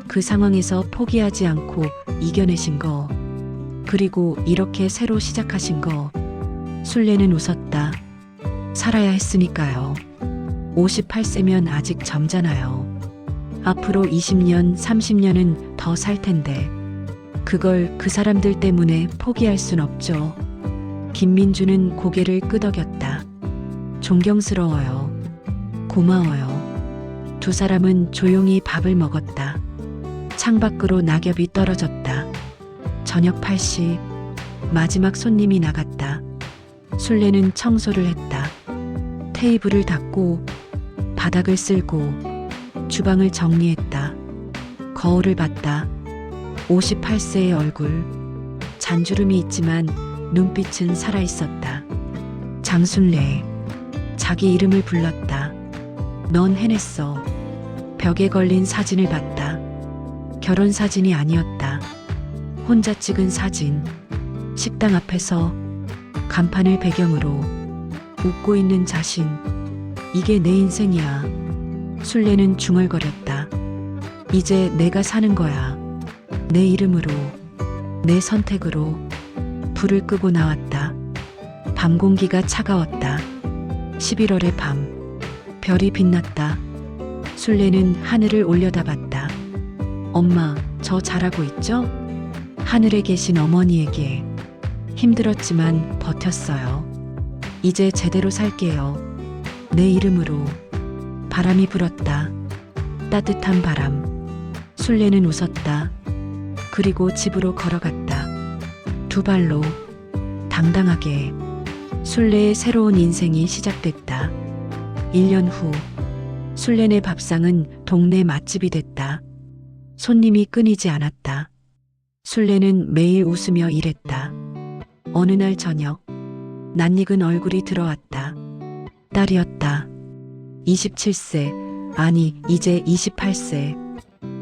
그 상황에서 포기하지 않고 이겨내신 거. 그리고 이렇게 새로 시작하신 거. 술래는 웃었다. 살아야 했으니까요. 58세면 아직 젊잖아요. 앞으로 20년, 30년은 더 살 텐데. 그걸 그 사람들 때문에 포기할 순 없죠. 김민주는 고개를 끄덕였다. 존경스러워요. 고마워요. 두 사람은 조용히 밥을 먹었다. 창밖으로 낙엽이 떨어졌다. 저녁 8시. 마지막 손님이 나갔다. 술래는 청소를 했다. 테이블을 닦고 바닥을 쓸고 주방을 정리했다. 거울을 봤다. 58세의 얼굴. 잔주름이 있지만 눈빛은 살아있었다. 장순래. 자기 이름을 불렀다. 넌 해냈어. 벽에 걸린 사진을 봤다. 결혼 사진이 아니었다. 혼자 찍은 사진. 식당 앞에서 간판을 배경으로 웃고 있는 자신. 이게 내 인생이야. 술래는 중얼거렸다. 이제 내가 사는 거야. 내 이름으로, 내 선택으로. 불을 끄고 나왔다. 밤 공기가 차가웠다. 11월의 밤. 별이 빛났다. 술래는 하늘을 올려다봤다. 엄마, 저 잘하고 있죠? 하늘에 계신 어머니에게. 힘들었지만 버텼어요. 이제 제대로 살게요. 내 이름으로. 바람이 불었다. 따뜻한 바람. 술래는 웃었다. 그리고 집으로 걸어갔다. 두 발로 당당하게. 술래의 새로운 인생이 시작됐다. 1년 후 술래네 밥상은 동네 맛집이 됐다. 손님이 끊이지 않았다. 술래는 매일 웃으며 일했다. 어느 날 저녁 낯익은 얼굴이 들어왔다. 딸이었다. 27세, 아니 이제 28세.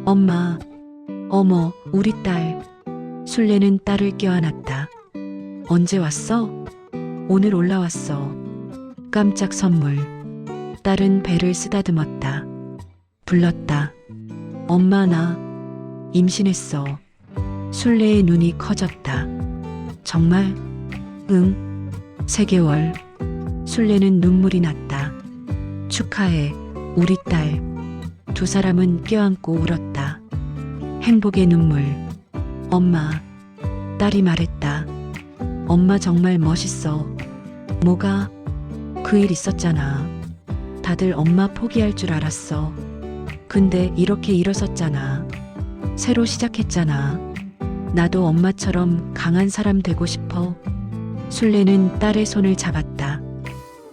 엄마, 어머, 우리 딸. 술래는 딸을 껴안았다. 언제 왔어? 오늘 올라왔어. 깜짝 선물. 딸은 배를 쓰다듬었다. 불렀다. 엄마, 나 임신했어. 술래의 눈이 커졌다. 정말? 응. 3개월. 술래는 눈물이 났다. 축하해, 우리 딸. 두 사람은 껴안고 울었다. 행복의 눈물. 엄마. 딸이 말했다. 엄마 정말 멋있어. 뭐가? 그 일 있었잖아. 다들 엄마 포기할 줄 알았어. 근데 이렇게 일어섰잖아. 새로 시작했잖아. 나도 엄마처럼 강한 사람 되고 싶어. 순례는 딸의 손을 잡았다.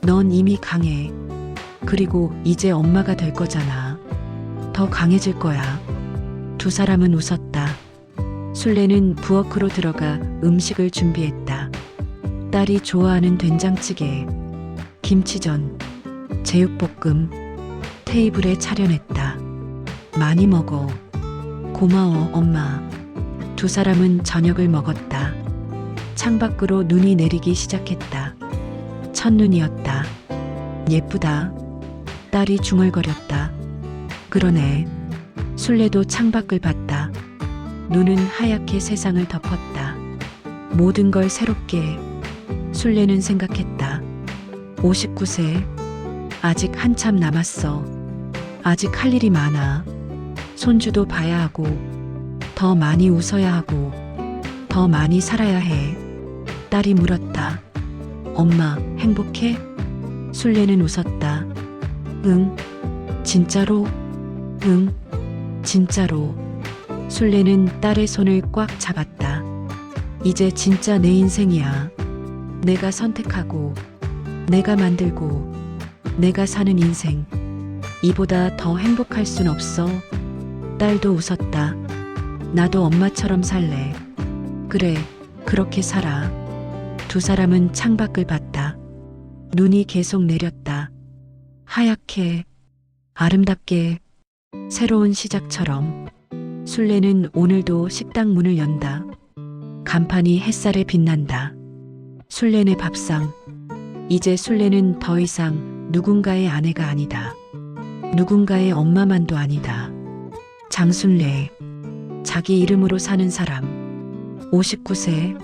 넌 이미 강해. 그리고 이제 엄마가 될 거잖아. 더 강해질 거야. 두 사람은 웃었다. 순례는 부엌으로 들어가 음식을 준비했다. 딸이 좋아하는 된장찌개, 김치전, 제육볶음, 테이블에 차려냈다. 많이 먹어. 고마워, 엄마. 두 사람은 저녁을 먹었다. 창밖으로 눈이 내리기 시작했다. 첫눈이었다. 예쁘다. 딸이 중얼거렸다. 그러네. 순례도 창밖을 봤다. 눈은 하얗게 세상을 덮었다. 모든 걸 새롭게. 순례는 생각했다. 59세. 아직 한참 남았어. 아직 할 일이 많아. 손주도 봐야 하고, 더 많이 웃어야 하고, 더 많이 살아야 해. 딸이 물었다. 엄마, 행복해? 순례는 웃었다. 응. 진짜로? 응. 진짜로. 순례는 딸의 손을 꽉 잡았다. 이제 진짜 내 인생이야. 내가 선택하고, 내가 만들고, 내가 사는 인생. 이보다 더 행복할 순 없어. 딸도 웃었다. 나도 엄마처럼 살래. 그래, 그렇게 살아. 두 사람은 창밖을 봤다. 눈이 계속 내렸다. 하얗게, 아름답게, 새로운 시작처럼. 순례는 오늘도 식당 문을 연다. 간판이 햇살에 빛난다. 순례네 밥상. 이제 순례는 더 이상 누군가의 아내가 아니다. 누군가의 엄마만도 아니다. 장순례. 자기 이름으로 사는 사람. 59세.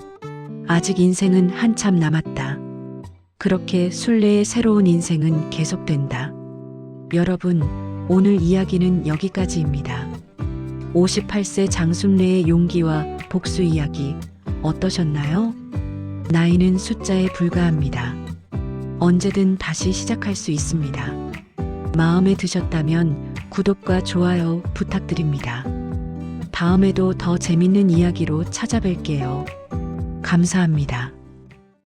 아직 인생은 한참 남았다. 그렇게 순례의 새로운 인생은 계속된다. 여러분, 오늘 이야기는 여기까지입니다. 58세 장순례의 용기와 복수 이야기 어떠셨나요? 나이는 숫자에 불과합니다. 언제든 다시 시작할 수 있습니다. 마음에 드셨다면 구독과 좋아요 부탁드립니다. 다음에도 더 재밌는 이야기로 찾아뵐게요. 감사합니다.